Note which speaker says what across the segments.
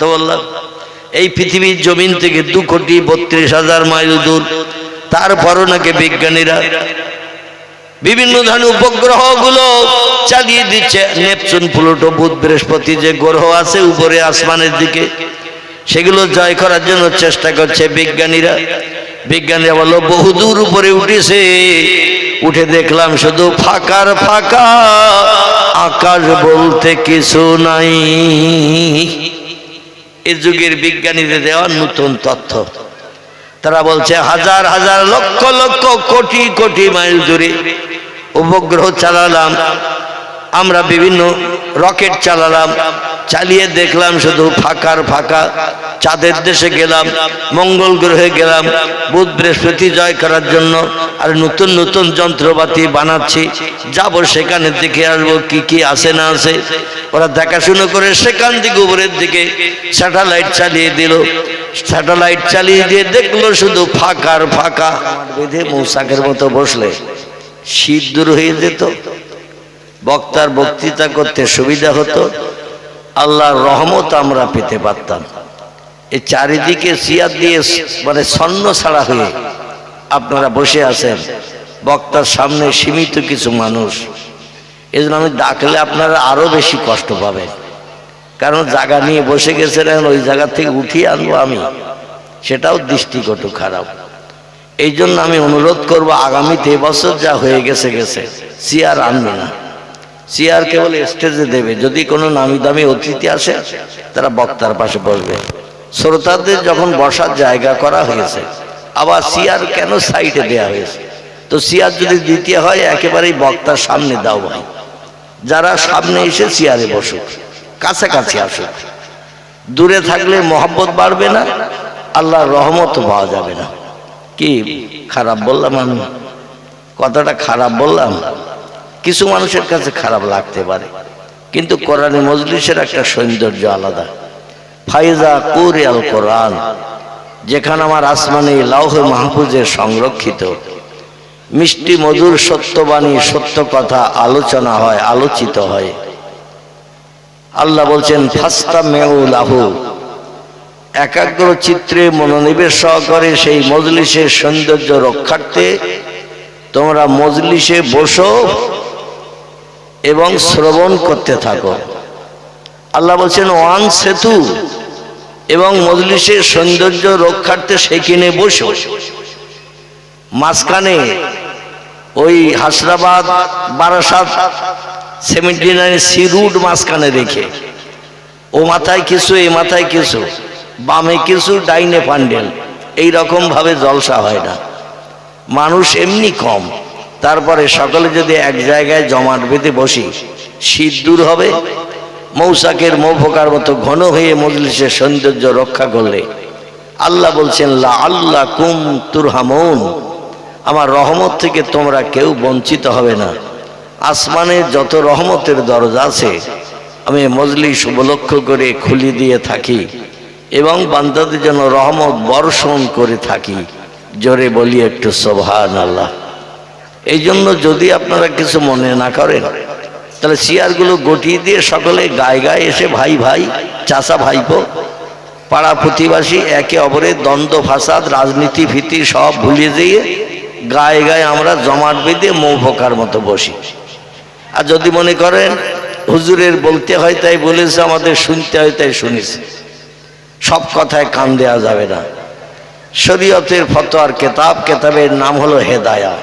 Speaker 1: তো বললাম এই পৃথিবীর জমিন থেকে 2,32,000 মাইল দূর, তারপরও নাকি বিজ্ঞানীরা বিভিন্ন ধরনের উপগ্রহগুলো চালিয়ে দিচ্ছে। নেপচুন, প্লুটো, বুধ, বৃহস্পতি যে গ্রহ আছে উপরে আসমানের দিকে, সেগুলো জয় করার জন্য চেষ্টা করছে বিজ্ঞানীরা। বিজ্ঞানীরা বলল বহুদূর উপরে উঠেছে, উঠে দেখলাম শুধু ফাঁকার ফাঁকা, আকাশ বলতে কিছু নাই। এই যুগের বিজ্ঞানীদের দেওয়া নতুন তথ্য। তারা বলছে হাজার হাজার লক্ষ লক্ষ কোটি কোটি মাইল দূরে উপগ্রহ চালালাম আমরা, বিভিন্ন রকেট চালালাম, চালিয়ে দেখলাম শুধু ফাঁকার ফাঁকা। চাঁদের দেশে গেলাম, মঙ্গল গ্রহে গেলাম বুধ বৃহস্পতি জয় করার জন্য, আর নতুন নতুন যন্ত্রপাতি বানাচ্ছি, যাব সেখানে দেখে আসবো কি কি আছে না আছে। ওরা দেখাশুনো করে সেখান থেকে উপরের দিকে স্যাটেলাইট চালিয়ে দিল। স্যাটেলাইট চালিয়ে দিয়ে দেখলো শুধু ফাঁকার ফাঁকা। বেঁধে মৌসাকের মতো বসলে শীত দূর হয়ে যেত, বক্তার বক্তৃতা করতে সুবিধা হতো, আল্লাহর রহমত আমরা পেতে পারতাম। এই চারিদিকে সিয়ার দিয়ে মানে ছন্ন ছাড়া হয়ে আপনারা বসে আছেন, বক্তার সামনে সীমিত কিছু মানুষ। এই জন্য আমি ডাকলে আপনারা আরো বেশি কষ্ট পাবেন, কারণ জায়গা নিয়ে বসে গেছেন, ওই জায়গা থেকে উঠিয়ে আনবো আমি, সেটাও দৃষ্টিকটু খারাপ। এই জন্য আমি অনুরোধ করবো আগামীতে, এবছর যা হয়ে গেছে গেছে, চেয়ার আনবে না, চেয়ার কেবল স্টেজে দেবে। যদি কোনো নামি দামি অতিথি আসে তারা বক্তার পাশে বসবে। শ্রোতাদের যখন বসার জায়গা করা হয়েছে, আবার চেয়ার কেন সাইডে দেওয়া হয়েছে? তো চেয়ার যদি দিতে হয় একেবারেই বক্তার সামনে দাও ভাই, যারা সামনে এসে চেয়ারে বসুক, কাছাকাছি আসুক। দূরে থাকলে মহব্বত বাড়বে না, আল্লাহর রহমতও পাওয়া যাবে না। কি খারাপ বললাম আমি? কথাটা খারাপ বললাম? কিছু মানুষের কাছে খারাপ লাগতে পারে, কিন্তু কোরআনে মজলিসের একটা সৌন্দর্য আলাদা। ফাইজা কুরিয়াল কোরআন, যেখানে আমার আসমানে লাউহে মাহফুজে সংরক্ষিত মিষ্টি মধুর সত্যবাণী, সত্য কথা আলোচনা হয়, আলোচিত হয়। আল্লাহ বলছেন ফাস্তামিউ লাহু, একাগ্র চিত্রে মনোনিবেশ সহকারে সেই মজলিসের সৌন্দর্য রক্ষার্থে তোমরা মজলিসে বসো এবং শ্রবণ করতে থাকো। আল্লাহ বলছেন ওয়ান সেতু, এবং মজলিসের সৌন্দর্য রক্ষার্থে সেখানে বসো। মাঝখানে ওই হাসরাবাদ বারাসাত 79 সি রুট মাঝখানে রেখে, ও মাথায় কিছু এ মাথায় কিছু, বামে কিছু ডাইনে পান্ডেল, এইরকম ভাবে জলসা হয় না। মানুষ এমনি কম, তারপরে সকলে যদি এক জায়গায় জমাট বেঁধে বসি, শীত দূর হবে। মৌসাকের মৌফোকার মতো ঘন হয়ে মজলিসের সৌন্দর্য রক্ষা করলে আল্লাহ বলছেন লাআল্লাকুম তুরহামুন, আমার রহমত থেকে তোমরা কেউ বঞ্চিত হবে না। আসমানে যত রহমতের দরজা আছে আমি মজলিস উপলক্ষ করে খুলে দিয়ে থাকি এবং বান্দাদের জন্য রহমত বর্ষণ করে থাকি। জোরে বলি একটু সুবহানাল্লাহ। এই জন্য যদি আপনারা কিছু মনে না করেন, তাহলে চেয়ারগুলো গটিয়ে দিয়ে সকলে গায়ে গায়ে এসে ভাই ভাই, চাচা ভাইপো, পাড়া প্রতিবাসী, একে অপরের দ্বন্দ্ব ফাসাদ রাজনীতি ভীতি সব ভুলিয়ে দিয়ে গায়ে গায়ে আমরা জমাট বেঁধে মৌফোকার মতো বসি। আর যদি মনে করেন হুজুরের বলতে হয় তাই বলেছে, আমাদের শুনতে হয় তাই শুনেছি, সব কথায় কান দেওয়া যাবে না। শরীয়তের ফতোয়ার কেতাব, কেতাবের নাম হলো হেদায়া।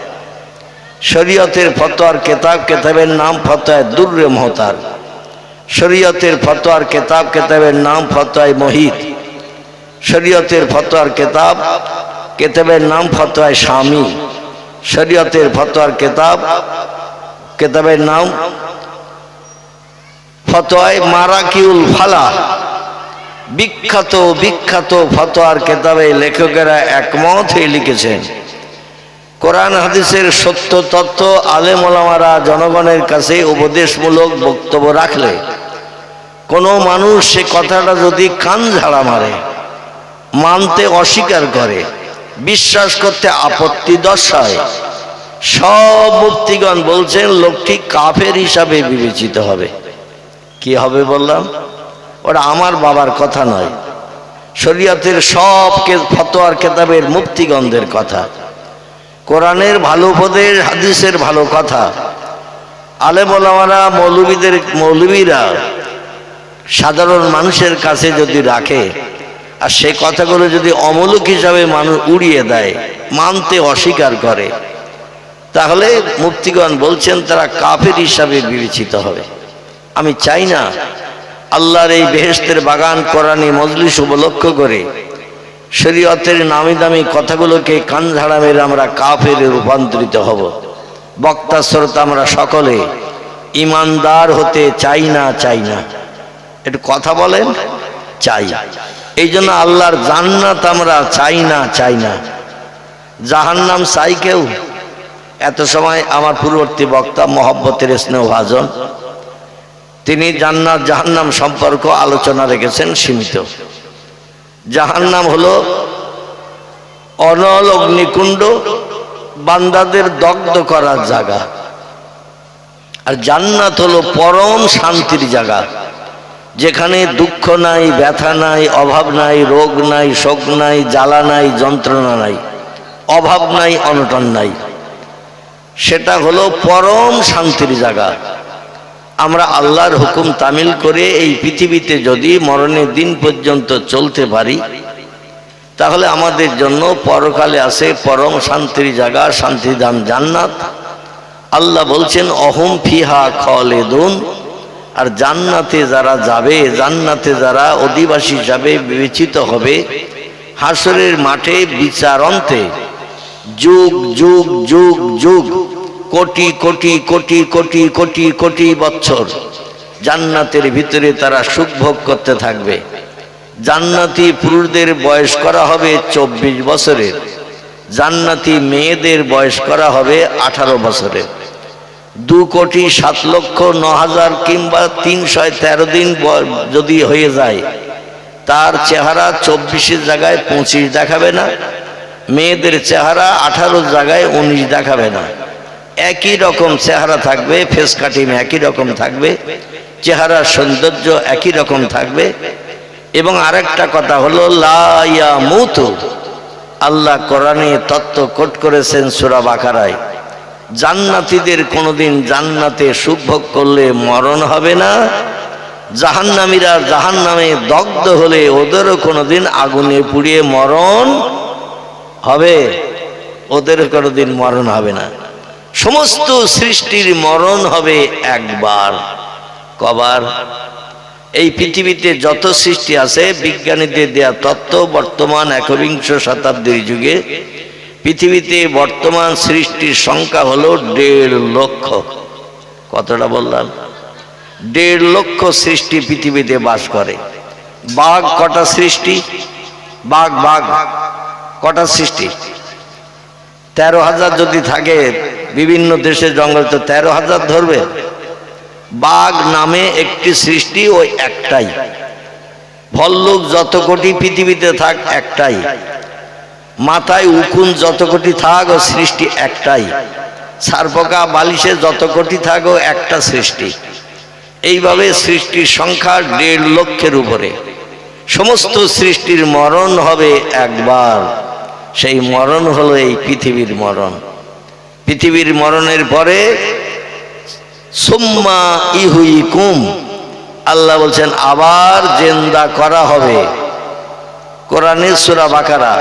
Speaker 1: শরীয়তের ফতোয়ার কেতাব, কেতাবের নাম ফতোয়া দুররে মুহতার। শরীয়তের ফতোয়ার কেতাব, কেতাবের নাম ফতোয়া মুহিত। শরীয়তের ফতোয়ার কেতাব, কেতাবের নাম ফতোয়া শামী। শরীয়তের ফতোয়ার কেতাব, কেতাবের নাম ফতোয়া মারাকিউল ফালাহ। বিখ্যাত বিখ্যাত ফতোয়ার কেতাবে লেখকেরা একমত হয়ে লিখেছেন, কোরআন হাদিসের সত্য তত্ত্ব আলেম ওলামারা জনগণের কাছে উপদেশমূলক বক্তব্য রাখলে কোনো মানুষ সে কথাটা যদি কান ঝাড়া মারে, মানতে অস্বীকার করে, বিশ্বাস করতে আপত্তি দর্শায়, সব মুফতিগণ বলছেন লোকটি কাফের হিসাবে বিবেচিত হবে। কি হবে বললাম? ওটা আমার বাবার কথা নয়, শরীয়তের সব ফতোয়ার কেতাবের মুফতিগণদের কথা, কোরআনের ভালো উপদেশ, হাদিসের ভালো কথা। আলেম ওলামারা, মৌলবীরা সাধারণ মানুষের কাছে যদি রাখে আর সেই কথাগুলো যদি অমূলক হিসাবে মানুষ উড়িয়ে দেয়, মানতে অস্বীকার করে, তাহলে মুফতিগণ বলছেন তারা কাফের হিসাবে বিবেচিত হবে। আমি চাই না আল্লাহর এই বেহেশতের বাগান কোরআনী মজলিস উপলক্ষ করে শরীয়তের নামি দামি কথাগুলোকে কান ঝাড়া মেরে আমরা কাফেরে রূপান্তরিত হব। বক্তা শ্রোতা আমরা সকলে ইমানদার হতে চাই না, একটু কথা বলেন, চাই। এই জন্য আল্লাহর জান্নাত আমরা চাই না, জাহান্নাম চাই কেউ? এত সময় আমার পূর্ববর্তী বক্তা মহব্বতের স্নেহভাজন, তিনি জান্নাত জাহান্নাম সম্পর্ক আলোচনা রেখেছেন সীমিত। জাহান্নাম হলো অনল অগ্নিকুণ্ড, বান্দাদের দগ্ধ করার জায়গা, আর জান্নাত হলো পরম শান্তির জায়গা, যেখানে দুঃখ নাই, ব্যথা নাই, অভাব নাই, রোগ নাই, শোক নাই, জ্বালা নাই, যন্ত্রণা নাই, অভাব নাই, অনটন নাই। সেটা হলো পরম শান্তির জায়গা। আমরা আল্লাহর হুকুম তামিল করে এই পৃথিবীতে যদি মরণের দিন পর্যন্ত চলতে পারি, তাহলে আমাদের জন্য পরকালে আছে পরম শান্তির জায়গা, শান্তিধাম জান্নাত। আল্লাহ বলছেন অহুম ফিহা খালিদুন, আর জান্নাতে যারা যাবে, জান্নাতে যারা অধিবাসী হিসাবে বিবেচিত হবে, হাসরের মাঠে বিচারন্তে যুগ যুগ যুগ যুগ, কোটি কোটি কোটি কোটি কোটি কোটি বছর জান্নাতের ভিতরে তারা সুখ ভোগ করতে থাকবে। জান্নাতি পুরুষদের বয়স করা হবে 24 বছরের, জান্নাতি মেয়েদের বয়স করা হবে 18 বছরের। 2,07,09,000 কিংবা 313 দিন যদি হয়ে যায়, তার চেহারা 24-এর জায়গায় 25 দেখাবে না, মেয়েদের চেহারা 18 জায়গায় 19 দেখাবে না। একই রকম চেহারা থাকবে, ফেস কাটিং একই রকম থাকবে, চেহারার সৌন্দর্য একই রকম থাকবে। এবং আরেকটা কথা হলো লা ইয়ামুতু, আল্লাহ কোরআনে তত্ত্ব কোট করেছেন সূরা বাকারায়, জান্নাতীদের কোনোদিন জান্নাতে সুখ ভোগ করলে মরণ হবে না, জাহান্নামীরা জাহান্নামে দগ্ধ হলে ওদেরও কোনোদিন আগুনে পুড়িয়ে মরণ হবে, ওদেরও কোনোদিন মরণ হবে না। সমস্ত সৃষ্টির মরণ হবে একবার। কবার? এই পৃথিবীতে যত সৃষ্টি আছে, বিজ্ঞানীদের দেয়া তত্ত্ব, বর্তমান একবিংশ শতাব্দীর যুগে পৃথিবীতে বর্তমান সৃষ্টির সংখ্যা হলো 1.5 লক্ষ। কতটা বললাম? 1.5 লক্ষ সৃষ্টি পৃথিবীতে বাস করে। বাঘ কটা সৃষ্টি? বাঘ কটা সৃষ্টি? 13,000 যদি থাকে বিভিন্ন দেশে জঙ্গল, তো 13,000 ধরবে। বাঘ নামে একটি সৃষ্টি, ওই একটাই। ভল্লুক যত কোটি পৃথিবীতে থাক একটাই, মাথায় উকুন যত কোটি থাক ও সৃষ্টি একটাই, সারপোকা বালিশে যত কোটি থাক ও একটা সৃষ্টি। এইভাবে সৃষ্টির সংখ্যা 1.5 লক্ষের উপরে। সমস্ত সৃষ্টির মরণ হবে একবার, সেই মরণ হলো এই পৃথিবীর মরণ। পৃথিবীর মরণের পরে সুম্মা ইহুইকুম, আল্লাহ বলছেন আবার জিন্দা করা হবে। কোরআনের সূরা বাকারা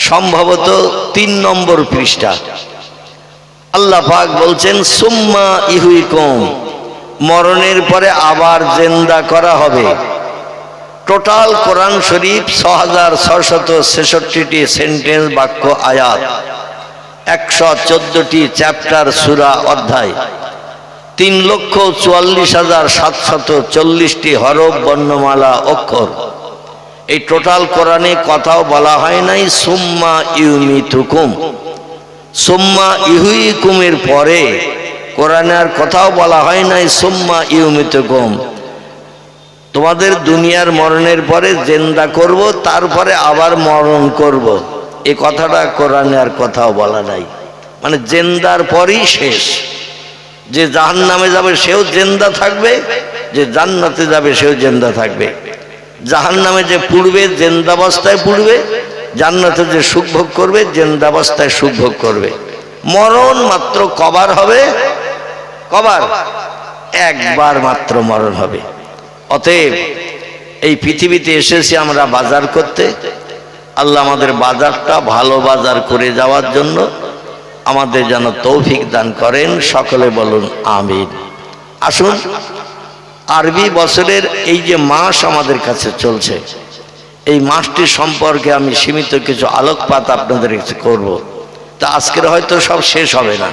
Speaker 1: সম্ভবত 3 নম্বর পৃষ্ঠা আল্লাহ পাক বলছেন সুম্মা ইহুইকুম, মরণের পরে আবার জিন্দা করা হবে। টোটাল কোরআন শরীফ 6666টি সেন্টেন্স, বাক্য, আয়াত, 114টি চ্যাপ্টার, সূরা, অধ্যায়, 3,44,740টি হরফ, বর্ণমালা, অক্ষর। এই টোটাল কোরআনে কথাও বলা হয় নাই সুম্মা ইউমিতুকুম। সুম্মা ইহুইকুমের পরে কোরআনে আর কথাও বলা হয় নাই সুম্মা ইউমিতুকুম, তোমাদের দুনিয়ার মরণের পরে জিন্দা করব, তারপরে আবার মরণ করব। এই কথাটা কোরআনে আর কথাও বলা নাই। মানে জিন্দার পরই শেষ। যে জাহান্নামে যাবে সেও জিন্দা থাকবে, যে জান্নাতে যাবে সেও জিন্দা থাকবে, জাহান্নামে যে পুড়বে জিন্দাবস্থায় পুড়বে, জান্নাতে যে সুখ ভোগ করবে জিন্দাবস্থায় সুখ ভোগ করবে। মরণ মাত্র কবার হবে? কবার? একবার মাত্র মরণ হবে। অতএব এই পৃথিবীতে এসেছি আমরা বাজার করতে, আল্লাহ আমাদের বাজারটা ভালো বাজার করে যাওয়ার জন্য আমাদের যেন তৌফিক দান করেন। সকলে বলুন আমিন। আসুন, আরবি বছরের এই যে মাস আমাদের কাছে চলছে, এই মাসটি সম্পর্কে আমি সীমিত কিছু আলোকপাত আপনাদের কাছে করব। তা আজকের হয়তো সব শেষ হবে না,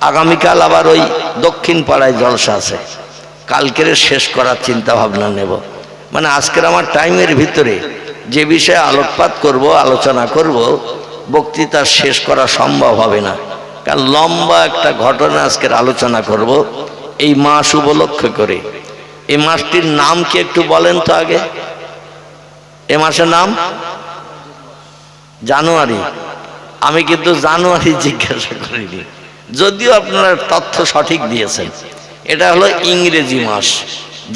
Speaker 1: আগামীকাল আবার ওই দক্ষিণ পাড়ায় জলসা আছে, কালকের শেষ করার চিন্তা ভাবনা নেব। মানে আজকের আমার টাইমের ভিতরে যে বিষয়ে আলোকপাত করব, আলোচনা করব, বক্তৃতা শেষ করা সম্ভব হবে না, কারণ লম্বা একটা ঘটনা আজকের আলোচনা করব এই মাস উপলক্ষে করে। এই মাসটির নাম কি একটু বলেন তো আগে? এ মাসের নাম জানুয়ারি। আমি কিন্তু জানুয়ারি জিজ্ঞাসা করিনি, যদিও আপনারা তথ্য সঠিক দিয়েছেন। এটা হলো ইংরেজি মাস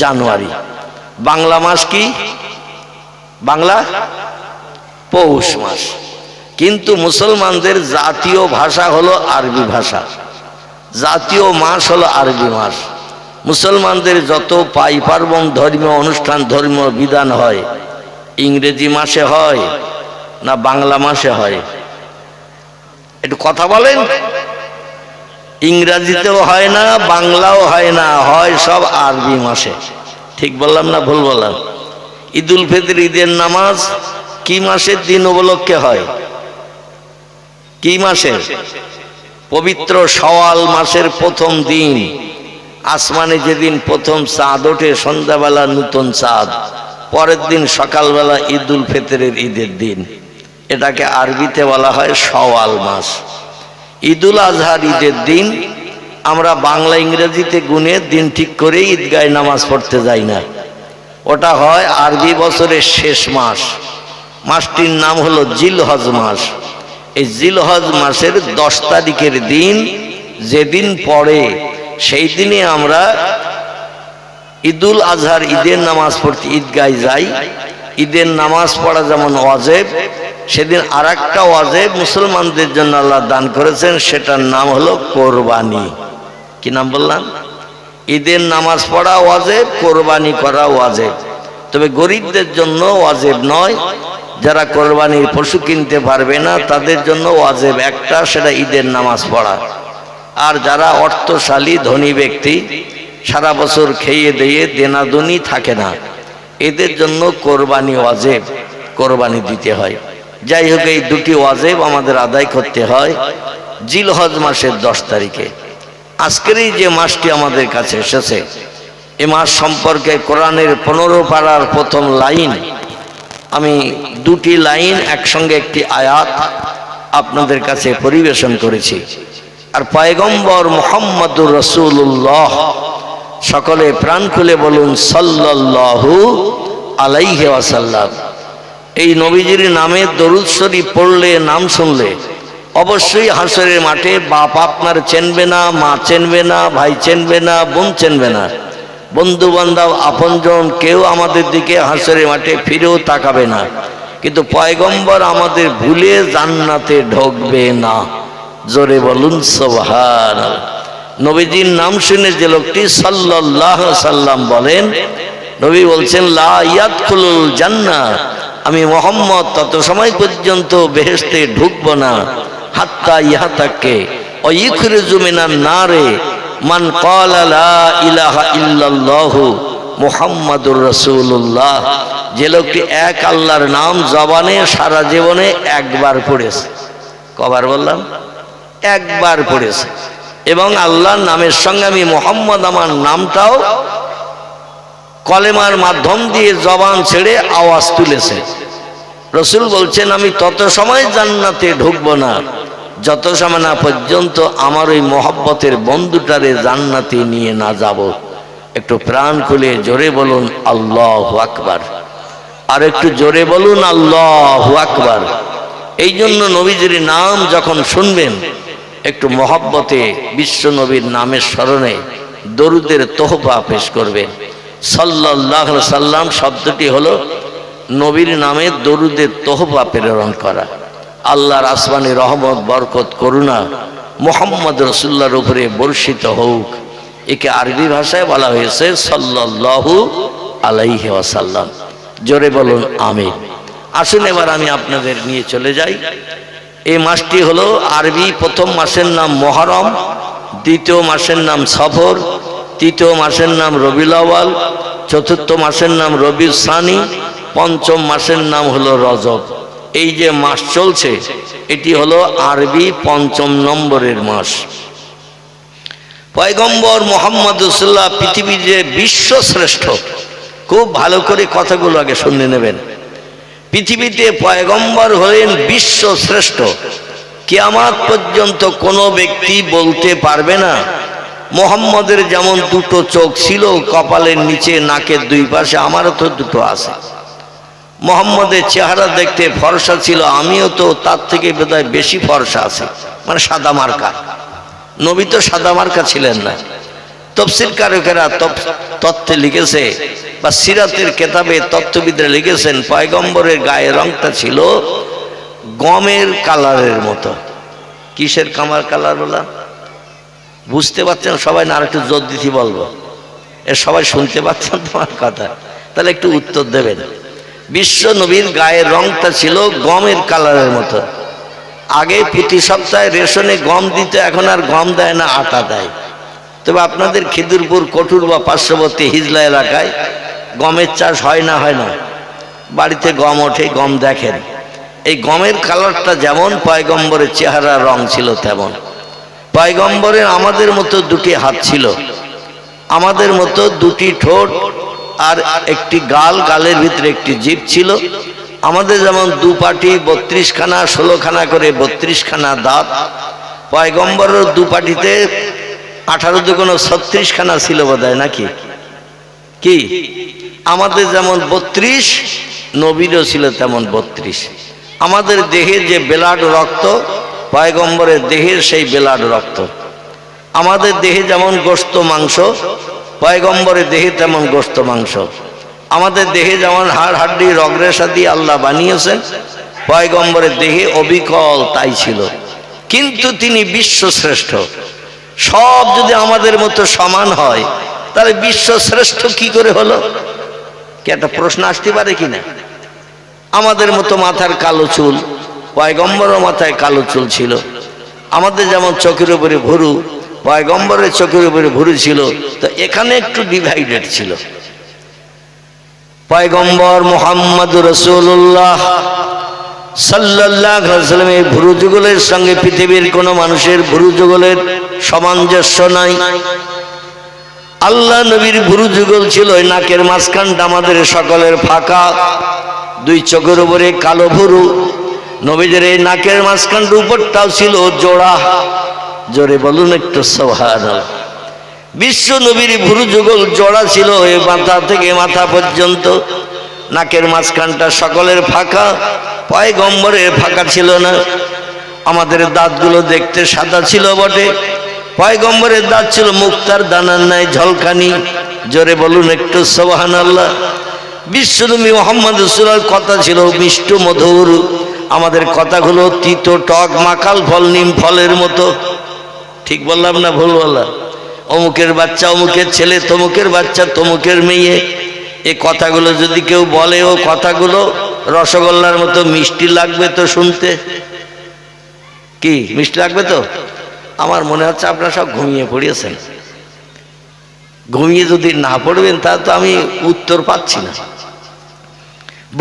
Speaker 1: জানুয়ারি। বাংলা মাস কি? বাংলা পৌষ মাস। কিন্তু মুসলমানদের জাতীয় ভাষা হলো আরবি ভাষা, জাতীয় মাস হলো আরবি মাস। মুসলমানদের যত পাই পার্বণ, ধর্মীয় অনুষ্ঠান, ধর্মীয় বিধান হয় ইংরেজি মাসে হয় না বাংলা মাসে হয়? একটু কথা বলেন। ইংরেজিতেও হয় না, বাংলাও হয় না, হয় সব আরবি মাসে। ঠিক বললাম না ভুল বললাম? ঈদুল ফিতর, ঈদের নামাজ কি মাসের দিন উপলক্ষে হয়? কি মাসে? পবিত্র শাওয়াল মাসের প্রথম দিন, আসমানে যেদিন প্রথম চাঁদ ওঠে, সন্ধ্যাবেলা নতুন চাঁদ, পরের দিন সকালবেলা ঈদুল ফিতরের ঈদের দিন। এটাকে আরবিতে বলা হয় শাওয়াল মাস। ঈদুল আজহার ঈদের দিন আমরা বাংলা ইংরেজিতে গুনে দিন ঠিক করে ঈদগায় নামাজ পড়তে যাই না, ওটা হয় আরবি বছরের শেষ মাস। মাসটির নাম হলো জিলহজ মাস। এই জিলহজ মাসের 10 তারিখের দিন যেদিন পড়ে সেই দিনে আমরা ঈদুল আজহার ঈদের নামাজ পড়তে ঈদগায় যাই। ঈদের নামাজ পড়া যেমন ওয়াজিব, সেদিন আর একটা ওয়াজিব মুসলমানদের জন্য আল্লাহ দান করেছেন, সেটার নাম হলো কোরবানি। কি নাম বললাম? ঈদের নামাজ পড়া ওয়াজিব, কোরবানি করা ওয়াজিব। তবে গরিবদের জন্য ওয়াজিব নয়, যারা কোরবানির পশু কিনতে পারবে না তাদের জন্য ওয়াজিব একটা, সেটা ঈদের নামাজ পড়া। আর যারা অর্থশালী ধনী ব্যক্তি, সারা বছর খেয়ে দিয়ে দেনাদুনি থাকে না, এদের জন্য কোরবানি ওয়াজিব, কোরবানি দিতে হয়। যাই হোক, এই দুটি ওয়াজিব আমাদের আদায় করতে হয় জিলহজ মাসের 10 তারিখে। আজকের এই যে মাসটি আমাদের কাছে এসেছে, এ মাস সম্পর্কে কোরআনের 15 পারার প্রথম লাইন, আমি দুটি লাইন একসঙ্গে একটি আয়াত আপনাদের কাছে পরিবেশন করেছি। আর পয়গম্বর মুহাম্মদুর রাসূলুল্লাহ, সকলে প্রাণ খুলে বলুন সাল্লাল্লাহু আলাইহি ওয়াসাল্লাম। এই নবীজির নামে দরুদ শরীফ পড়লে, নাম শুনলে অবশ্যই হাসরের মাঠে বাপ আপনার চেনবে না, মা চেনবে না, ভাই চেনবে না, বোন চেনবে না, বন্ধু বান্ধব আপনজন কেউ আমাদের দিকে হাসরের মাঠে ফিরেও তাকাবে না। কিন্তু পয়গম্বর আমাদের ভুলে জান্নাতে ঢুকবে না। জোরে বলুন সুবহানাল্লাহ। নবীজির নাম শুনে যে লোকটি সাল্লাল্লাহু আলাইহি সাল্লাম বলেন, নবী বলছেন লা ইয়াদখুলুল জান্নাহ, আমি মুহাম্মদ তত সময় পর্যন্ত বেহেশতে ঢুকবো না, হাত্তা ইয়াতাকে ওয়াইখরিজু মিনান নারে মান ক্বালা লা ইলাহা ইল্লাল্লাহু মুহাম্মাদুর রাসূলুল্লাহ। যে লোকটি এক আল্লাহর নাম জবানে সারা জীবনে একবার পড়েছে। কবার বললাম? একবার পড়েছে। এবং আল্লাহর নামের সঙ্গে আমি মুহাম্মদ আমার নামটাও কলেমার মাধ্যম দিয়ে জবান ছেড়ে আওয়াজ তুলেছে। রসুল বলছেন আমি তত সময় জান্নাতে ঢুকবো না যত সময় না পর্যন্ত আমার ওই মহব্বতের বন্ধুটারে জান্নাতে নিয়ে না যাব। একটু প্রাণ খুলে জোরে বলুন আল্লাহু আকবার। আর একটু জোরে বলুন আল্লাহু আকবার। এই জন্য নবীজির নাম যখন শুনবেন একটু মহব্বতে বিশ্ব নবীর নামের স্মরণে দরুদের তোহফা পেশ করবেন। সাল্লাল্লাহু আলাইহি সাল্লাম শব্দটি হলো নবীর নামে দরুদের তোহফা প্রেরণ করা। আল্লাহর আসমানি রহমত, বরকত, করুণা মুহাম্মদ রাসূলুল্লাহর উপরে বর্ষিত হোক। একে আরবি ভাষায় বলা হয়েছে সাল্লাল্লাহু আলাইহি ওয়াসাল্লাম। জোরে বলুন আমিন। আসুন এবার আমি আপনাদের নিয়ে চলে যাই। এই মাসটি হলো আরবি প্রথম মাসের নাম মুহররম, দ্বিতীয় মাসের নাম সফর, তৃতীয় মাসের নাম রবিউল আউয়াল, চতুর্থ মাসের নাম রবিউল সানি, পঞ্চম মাসের নাম হলো রজব। এই যে মাস চলছে এটি হলো আরবি পঞ্চম নম্বরের মাস। পয়গম্বর মুহাম্মদ রাসূলুল্লাহ পৃথিবীর যে বিশ্ব শ্রেষ্ঠ, খুব ভালো করে কথাগুলো আগে শুনে নেবেন। পৃথিবীতে পয়গম্বর হলেন বিশ্ব শ্রেষ্ঠ। কিয়ামত পর্যন্ত কোনো ব্যক্তি বলতে পারবে না মুহাম্মদের যেমন দুটো চোখ ছিল কপালের নিচে, নাকের দুই পাশে, আমারও তো দুটো আছে। মুহাম্মদের চেহারা দেখতে ফর্সা ছিল, আমিও তো তার থেকে বোধহয় বেশি ফর্সা আছে, মানে সাদা মার্কা। নবী তো সাদা মার্কা ছিলেন না। তাফসীর কারকেরা তত্ত্বে লিখেছে বা সিরাতের কেতাবে তত্ত্ববিদরা লিখেছেন পয়গম্বরের গায়ের রংটা ছিল গমের কালারের মতো। কিসের কালার বলা বুঝতে পারছেন সবাই? না আরেকটু জোর দিতে বলবো? সবাই শুনতে পাচ্ছেন তোমার কথা? তাহলে একটু উত্তর দেবেন। বিশ্ব নবীর গায়ের রংটা ছিল গমের কালারের মতো। আগে প্রতি সপ্তাহে রেশনে গম দিত, এখন আর গম দেয় না, আটা দেয়। তবে আপনাদের খিদিরপুর, কঠুর বা পার্শ্ববর্তী হিজলা এলাকায় গমের চাষ হয় না? হয় না? বাড়িতে গম ওঠে, গম দেখেন। এই গমের কালারটা যেমন পয়গম্বরের চেহারা রং ছিল তেমন। পয়গম্বরের আমাদের মতো দুটি হাত ছিল, আমাদের মতো দুটি ঠোঁট আর একটি গাল, গালের ভিতরে একটি জিভ ছিল। আমাদের যেমন দু পাটি 32 খানা 16 খানা করে 32 খানা দাঁত, পয়গম্বরের দু পাটিতে 18 দুগুণ 36 খানা ছিল বোধহয়, নাকি? কি আমাদের যেমন 32, নবীরও ছিল তেমন 32। আমাদের দেহের যে ব্লাড রক্ত, পয়গম্বরের দেহের সেই ব্লাড রক্ত। আমাদের দেহে যেমন গোশত মাংস, পয়গম্বরের দেহে তেমন গোশত মাংস। আমাদের দেহে যেমন হাড় হাড্ডি রগরেশা দিয়ে আল্লাহ বানিয়েছেন, পয়গম্বরের দেহে অবিকল তাই ছিল। কিন্তু তিনি বিশ্ব শ্রেষ্ঠ। সব যদি আমাদের মতো সমান হয় তাহলে বিশ্ব শ্রেষ্ঠ কি করে হলো? কি একটা প্রশ্ন আসতে পারে কিনা? আমাদের মতো মাথার কালো চুল, পয়গম্বরের মাথায় কালো চুল ছিল। আমাদের যেমন চোখের উপরে ভুরু, পয়গম্বরের চোখের উপরে ভুরু ছিল, তো এখানে একটু ডিভাইডেড ছিল। পয়গম্বর মুহাম্মদুর রাসূলুল্লাহ সাল্লাল্লাহু আলাইহি ওয়াসাল্লামের ভুরু যুগলের সঙ্গে পৃথিবীর কোনো মানুষের ভুরু যুগলের সামঞ্জস্য নাই। আল্লাহ নবীর ভুরু যুগল ছিল নাকের মাঝখানটা আমাদের সকলের ফাঁকা, দুই চোখের উপরে কালো ভুরু। নবীদের এই নাকের মাঝখানটার উপরটাও ছিল জোড়া। জোরে বলুন একটু সুবহানাল্লাহ। বিশ্ব নবীর ভুরু যুগল জোড়া ছিল, এই মাথা থেকে মাথা পর্যন্ত। নাকের মাঝখানটা সকলের ফাঁকা, পয়গম্বরের ফাঁকা ছিল না। আমাদের দাঁতগুলো দেখতে সাদা ছিল বটে, পয়গম্বরের দাঁত ছিল মুক্তার দানার ন্যায় ঝলকানি। জোরে বলুন একটু সুবহানাল্লাহ। বিশ্বনবী মুহাম্মদ রাসূলের কথা ছিল মিষ্ট মধুর, আমাদের কথাগুলো তিতো টক মাকাল ফল নিম ফলের মতো। ঠিক বললাম না ভুল বললাম? অমুকের বাচ্চা অমুকের ছেলে, তমুকের বাচ্চা তমুকের মেয়ে, এই কথাগুলো যদি কেউ বলে, ও কথাগুলো রসগোল্লার মতো মিষ্টি লাগবে তো শুনতে। কি মিষ্টি লাগবে তো? আমার মনে হচ্ছে আপনারা সব ঘুমিয়ে পড়িয়েছেন। ঘুমিয়ে যদি না পড়বেন তা তো আমি উত্তর পাচ্ছি না।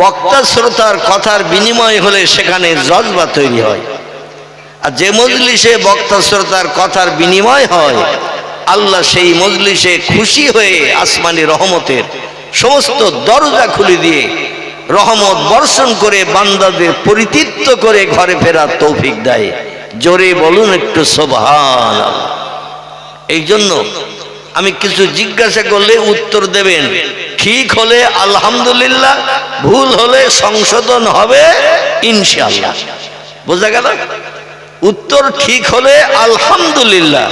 Speaker 1: বক্তা শ্রোতার কথার বিনিময় হলে সেখানে জজবা তৈরি হয়। আর যে মজলিসে বক্তা শ্রোতার কথার বিনিময় হয়, আল্লাহ সেই মজলিসে খুশি হয়ে আসমানি রহমতের সমস্ত দরজা খুলে দিয়ে রহমত বর্ষণ করে বান্দাদের পরিতৃপ্ত করে ঘরে ফেরার তৌফিক দেয়। জোরে বলুন একটু সুবহানাল্লাহ। এই জন্য আমি কিছু জিজ্ঞাসা করলে উত্তর দেবেন। ঠিক হলে আলহামদুলিল্লাহ, ভুল হলে সংশোধন হবে ইনশাআল্লাহ। বোঝা গেল? উত্তর ঠিক হলে আলহামদুলিল্লাহ,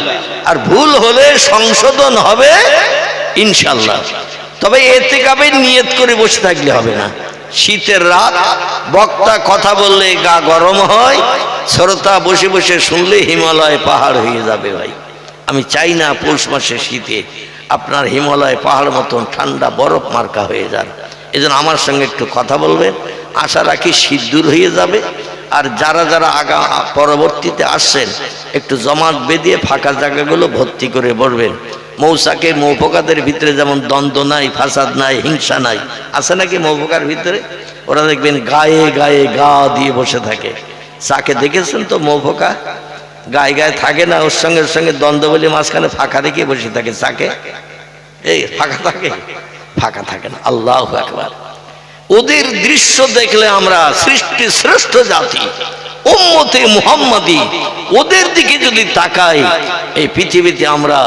Speaker 1: আর ভুল হলে সংশোধন হবে ইনশাআল্লাহ। তবে এতেকাবের নিয়ত করে বসে থাকলে হবে না। শীতের রাত, বক্তা কথা বললে গা গরম হয়, শ্রোতা বসে বসে শুনলে হিমালয় পাহাড় হয়ে যাবে। ভাই আমি চাই না পৌষ মাসে শীতে আপনার হিমালয় পাহাড় মতন ঠান্ডা বরফ মার্কা হয়ে যান। এজন্য আমার সঙ্গে একটু কথা বলবেন, আশা রাখি শীত দূর হয়ে যাবে। আর যারা যারা পরবর্তীতে আসছেন একটু জমাট বেঁধে ফাঁকা জায়গাগুলো ভর্তি করে বলবেন। মৌসাকে মৌপোকাদের ভিতরে যেমন দ্বন্দ্ব নাই, ফাসাদ নাই, হিংসা নাই, আছে নাকি মৌপোকার ভিতরে? ওরা দেখবেন গায়ে গায়ে গা দিয়ে বসে থাকে। চাকে দেখেছেন তো মৌপোকা গায়ে গায়ে থাকে না, ওর সঙ্গে দ্বন্দ্ব বলে মাঝখানে ফাঁকা রেখে বসে থাকে। চাকে এই ফাঁকা থাকে? ফাঁকা থাকে না। আল্লাহু আকবার। ওদের দৃশ্য দেখলে আমরা সৃষ্টি শ্রেষ্ঠ জাতি উম্মতে মুহাম্মাদি, ওদের দিকে যদি তাকাই, এই পৃথিবীতে আমরা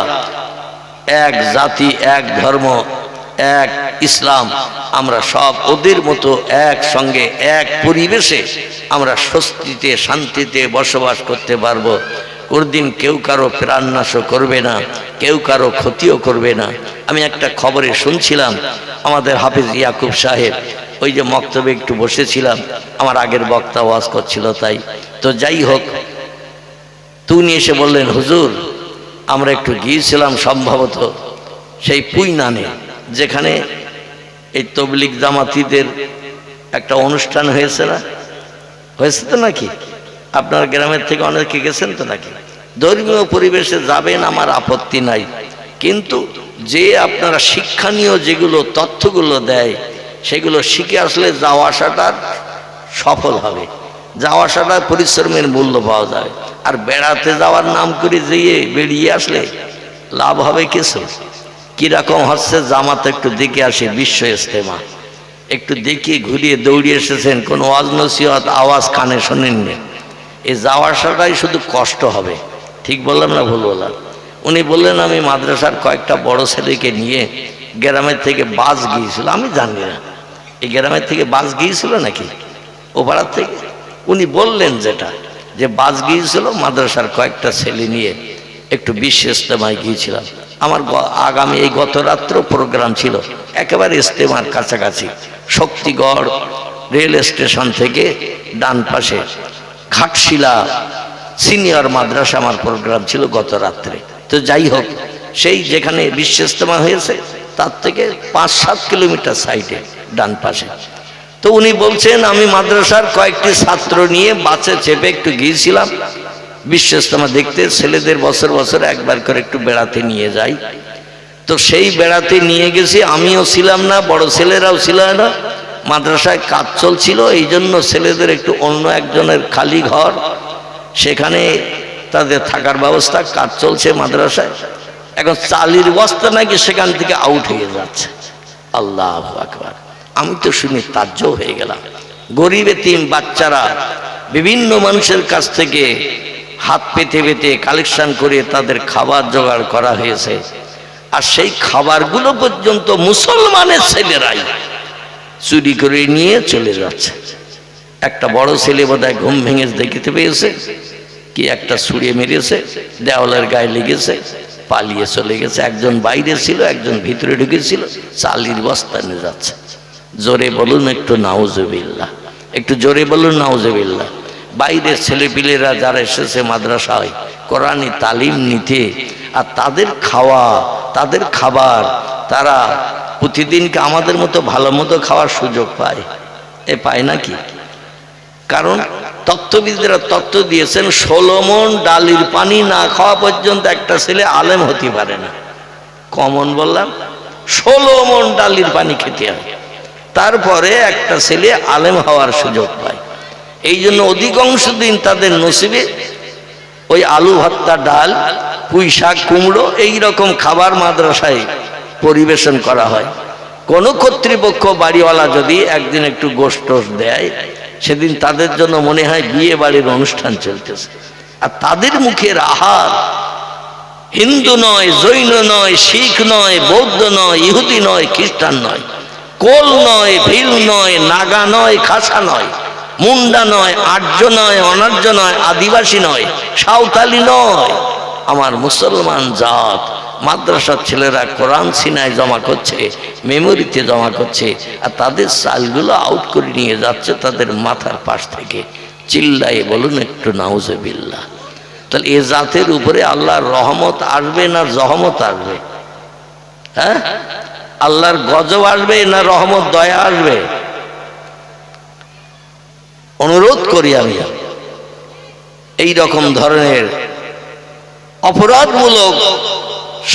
Speaker 1: এক জাতি, এক ধর্ম, এক ইসলাম, আমরা সব ওদের মতো এক সঙ্গে এক পরিবেশে আমরা স্বস্তিতে শান্তিতে বসবাস করতে পারবো। কোনদিন কেউ কারো প্রাণনাশও করবে না, কেউ কারো ক্ষতিও করবে না। আমি একটা খবরে শুনছিলাম, আমাদের হাফিজ ইয়াকুব সাহেব ওই যে মক্তবে একটু বসেছিলাম, আমার আগের বক্তা ওয়াজ করছিল, তাই তো যাই হোক, তিনি এসে বললেন, হুজুর আমরা একটু গিয়েছিলাম সম্ভবত সেই পুইনানে, যেখানে এই তবলিগ জামাতিদের একটা অনুষ্ঠান হয়েছে না, হয়েছে তো নাকি? আপনার গ্রামের থেকে অনেকে গেছেন তো নাকি? ধর্মীয় পরিবেশে যাবেন, আমার আপত্তি নাই, কিন্তু যে আপনারা শিক্ষণীয় যেগুলো তথ্যগুলো দেয় সেগুলো শিখে আসলে যাওয়া আসাটা সফল হবে, যাওয়া আসাটা পরিশ্রমের মূল্য পাওয়া যায়। আর বেড়াতে যাওয়ার নাম করে যেয়ে বেরিয়ে আসলে লাভ হবে কিছু? কিরকম হচ্ছে জামাত একটু দেখে আসে, বিশ্ব ইজতেমা একটু দেখিয়ে ঘুরিয়ে দৌড়িয়ে এসেছেন, কোনো ওয়াজ নসিহত আওয়াজ কানে শোনেননি, এই যাওয়া আসাটাই শুধু কষ্ট হবে। ঠিক বললাম না ভুল বললাম? উনি বললেন আমি মাদ্রাসার কয়েকটা বড় ছেলেকে নিয়ে গ্রামের থেকে বাস গিয়েছিল, আমি জানি না এই গ্রামের থেকে বাস গিয়েছিল নাকি ও পাড়ার থেকে। উনি বললেন যেটা, যে বাস গিয়েছিল মাদ্রাসার কয়েকটা ছেলে নিয়ে একটু বিশ্ব ইজতেমায় গিয়েছিলাম। আমার আগামী এই গত রাত্র প্রোগ্রাম ছিল একেবারে ইজতেমার কাছাকাছি, শক্তিগড় রেল স্টেশন থেকে ডান পাশে ঘাটশিলা সিনিয়র মাদ্রাসা আমার প্রোগ্রাম ছিল গত রাত্রে। তো যাই হোক, সেই যেখানে বিশ্ব ইজতেমা হয়েছে তার থেকে 5-7 কিলোমিটার সাইডে ডান পাশে। তো উনি বলছেন আমি মাদ্রাসার কয়েকটি ছাত্র নিয়ে বাসে চেপে একটু গিয়েছিলাম বিশ্ব ইজতেমা দেখতে। ছেলেদের বছর বছর একবার করে একটু বেড়াতে নিয়ে যাই, তো সেই বেড়াতে নিয়ে গেছি। আমিও ছিলাম না, বড় ছেলেরাও ছিল না, মাদ্রাসায় কাজ চলছিল, এই জন্য ছেলেদের একটু অন্য একজনের খালি ঘর, সেখানে তাদের থাকার ব্যবস্থা, কাজ চলছে মাদ্রাসায়। এখন চালির বস্তা নাকি সেখান থেকে আউট হয়ে যাচ্ছে। আল্লাহু আকবার। আমি তো শুনে তাজ্জব হয়ে গেলাম। গরিব এতিম বাচ্চারা বিভিন্ন মানুষের কাছ থেকে হাত পেতে পেতে কালেকশন করে তাদের খাবার জোগাড় করা হয়েছে, আর সেই খাবারগুলো পর্যন্ত মুসলমানের ছেলেরাই চুরি করে নিয়ে চলে যাচ্ছে। একটা বড় ছেলে বোধহয় ঘুম ভেঙে দেখিতে পেয়েছে, কি একটা ছুঁড়ে মেরেছে, দেওয়ালের গায়ে লেগেছে, পালিয়ে চলে গেছে। একজন বাইরে ছিল, একজন ভিতরে ঢুকেছিল, চালির বস্তা নিয়ে যাচ্ছে। জোরে বলুন একটু নাউজুবিল্লাহ, একটু জোরে বলুন নাউজুবিল্লাহ। বাইরের ছেলেপিলেরা যারা এসেছে মাদ্রাসায় কোরআনি তালিম নিতে, আর তাদের খাওয়া, তাদের খাবার, তারা প্রতিদিনকে আমাদের মতো ভালো মতো খাওয়ার সুযোগ পায়? এ পায় নাকি? কারণ তত্ত্ববিদরা তত্ত্ব দিয়েছেন 16 মণ ডালির পানি না খাওয়া পর্যন্ত একটা ছেলে আলেম হতে পারে না। কমন বললাম, 16 মণ ডালির পানি খেতে হয়, তারপরে একটা ছেলে আলেম হওয়ার সুযোগ পায়। এই জন্য অধিকাংশ দিন তাদের নসিবে ওই আলু ভর্তা, ডাল, পুঁই শাক, কুমড়ো এইরকম খাবার মাদ্রাসায় পরিবেশন করা হয়। কোনো কর্তৃপক্ষ বাড়িওয়ালা যদি একদিন একটু গোশত দেয়, সেদিন তাদের জন্য মনে হয় বিয়ে বাড়ির অনুষ্ঠান চলতেছে। আর তাদের মুখের আহার হিন্দু নয়, জৈন নয়, শিখ নয়, বৌদ্ধ নয়, ইহুদি নয়, খ্রিস্টান নয়, কোল নয়, ভিল নয়, নাগা নয়, খাসা নয়, মুন্ডা নয়, আর্য নয়, অনার্য নয়, আদিবাসী নয়, সাঁওতালি নয়, আমার মুসলমান জাত মাদ্রাসার ছেলেরা কোরআন সিনায় জমা করছে, মেমোরিতে জমা করছে, আর তাদের চালগুলো আউট করে নিয়ে যাচ্ছে তাদের মাথার পাশ থেকে। চিল্লাই বলুন একটু নাউজুবিল্লাহ। তাহলে এ জাতের উপরে আল্লাহর রহমত আসবে না জহমত আসবে? হ্যাঁ, আল্লাহর গজব আসবে না রহমত দয়া আসবে? অনুরোধ করি আমি, এই রকম ধরনের অপরাধমূলক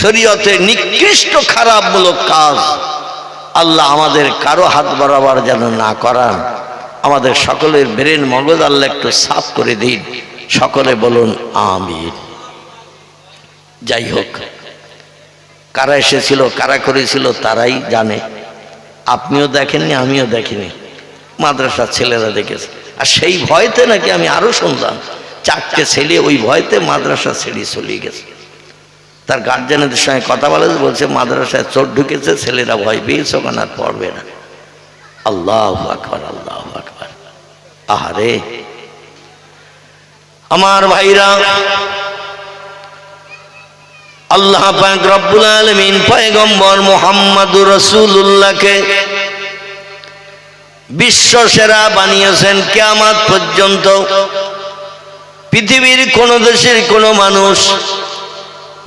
Speaker 1: শরীয়তে নিকৃষ্ট খারাপমূলক কাজ আল্লাহ আমাদের কারো হাত বরাবর যেন না করান। আমাদের সকলের ব্রেন মগজ আল্লাহ একটু সাফ করে দিন। সকলে বলুন আমিন। যাই হোক, কারা এসেছিল কারা করেছিল তারাই জানে। আপনিও দেখেননি, আমিও দেখিনি, মাদ্রাসার ছেলেরা দেখেছে। আর সেই ভয়তে নাকি আমি আরো শুনলাম 4টে ছেলে ওই ভয়তে মাদ্রাসা ছেড়ে চলে গেছে। তার গার্জেনদের সঙ্গে কথা বলে বলছে মাদ্রাসায় চোর ঢুকেছে, ছেলেরা ভয় পেয়েছে, ওখানে আর পড়বে না। আল্লাহু আকবার, আল্লাহু আকবার। আহারে আমার ভাইরা, আল্লাহ পাক রব্বুল আলামিন পয়গম্বর মুহাম্মদুর রাসূলুল্লাহকে বিশ্ব সেরা বানিয়েছেন। কিয়ামত পর্যন্ত পৃথিবীর কোন দেশের কোন মানুষ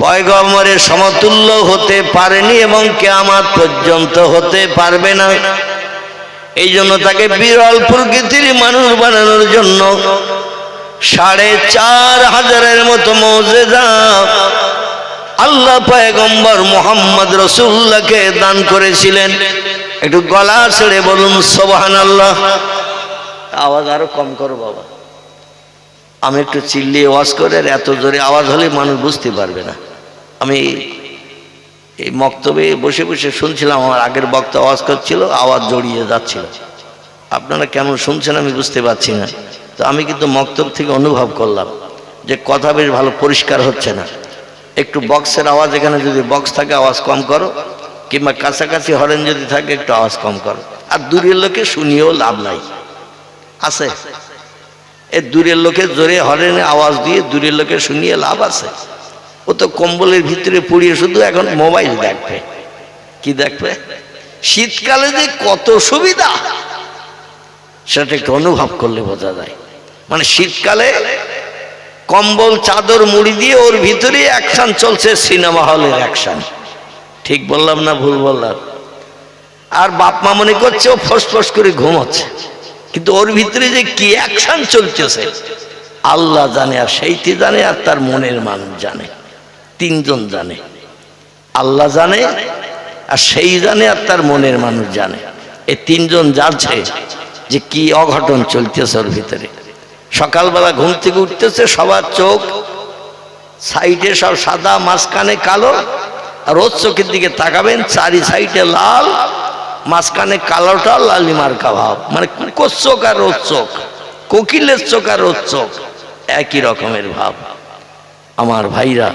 Speaker 1: পয়গম্বরের সমতুল্য হতে পারেনি এবং কিয়ামত পর্যন্ত হতে পারবে না। এই জন্য তাকে বিরল প্রকৃতির মানুষ বানানোর জন্য 4500-এর মতো মুজিজা আল্লাহ পয়গম্বর মুহাম্মদ রাসূলুল্লাহকে দান করেছিলেন। একটু গলা ছেড়ে বলুন সুবহানাল্লাহ। আওয়াজ আরো কম করো বাবা, আমি একটু চিল্লিয়ে ওয়াজ করে, আর এত জোরে আওয়াজ হলে মানুষ বুঝতে পারবে না। আমি এই মক্তবে বসে বসে শুনছিলাম, আমার আগের বক্তা আওয়াজ করছিল, আওয়াজ জড়িয়ে যাচ্ছিল। আপনারা কেমন শুনছেন আমি বুঝতে পারছি না। তো আমি কিন্তু মক্তব থেকে অনুভব করলাম যে কথা বেশ ভালো পরিষ্কার হচ্ছে না। একটু বক্সের আওয়াজ, এখানে যদি বক্স থাকে আওয়াজ কম করো, কিংবা কাছাকাছি হরেন যদি থাকে একটু আওয়াজ কম করো। আর দূরের লোকে শুনিয়েও লাভ নাই, আছে এই দূরের লোকের জোরে হরেনে আওয়াজ দিয়ে দূরের লোকে শুনিয়ে লাভ আছে? ও তো কম্বলের ভিতরে পুড়িয়ে শুধু এখন মোবাইল দেখবে। কি দেখবে? শীতকালে যে কত সুবিধা সেটা একটু অনুভব করলে বোঝা যায়। মানে শীতকালে কম্বল চাদর মুড়ি দিয়ে ওর ভিতরে অ্যাকশন চলছে, সিনেমা হলের অ্যাকশন। ঠিক বললাম না ভুল বললাম? আর বাপ মা মনে করছে ও ফসফস করে ঘুমাচ্ছে, কিন্তু ওর ভিতরে যে কি অ্যাকশন চলতেছে আল্লাহ জানে, আর সেইটি জানে, আর তার মনের মানুষ জানে। 3 জন জানে, আল্লাহ জানে, আর সেই জানে, আর তার মনের মানুষ জানে। এই 3 জন জানছে যে কি অঘটন চলতেছে ওর ভিতরে। সকালবেলা ঘুম থেকে উঠতেছে, সবার চোখ সাইডে সব সাদা, মাঝখানে কালো, আর ওর চোখের দিকে তাকাবেন 4 সাইডে লাল, মাঝখানে কালোটা লালি মার্কা ভাব। মানে কুকুর চোখ আর ওর চোখ, কোকিলের চোখ আর ওর চোখ একই রকমের ভাব। আমার ভাইরা,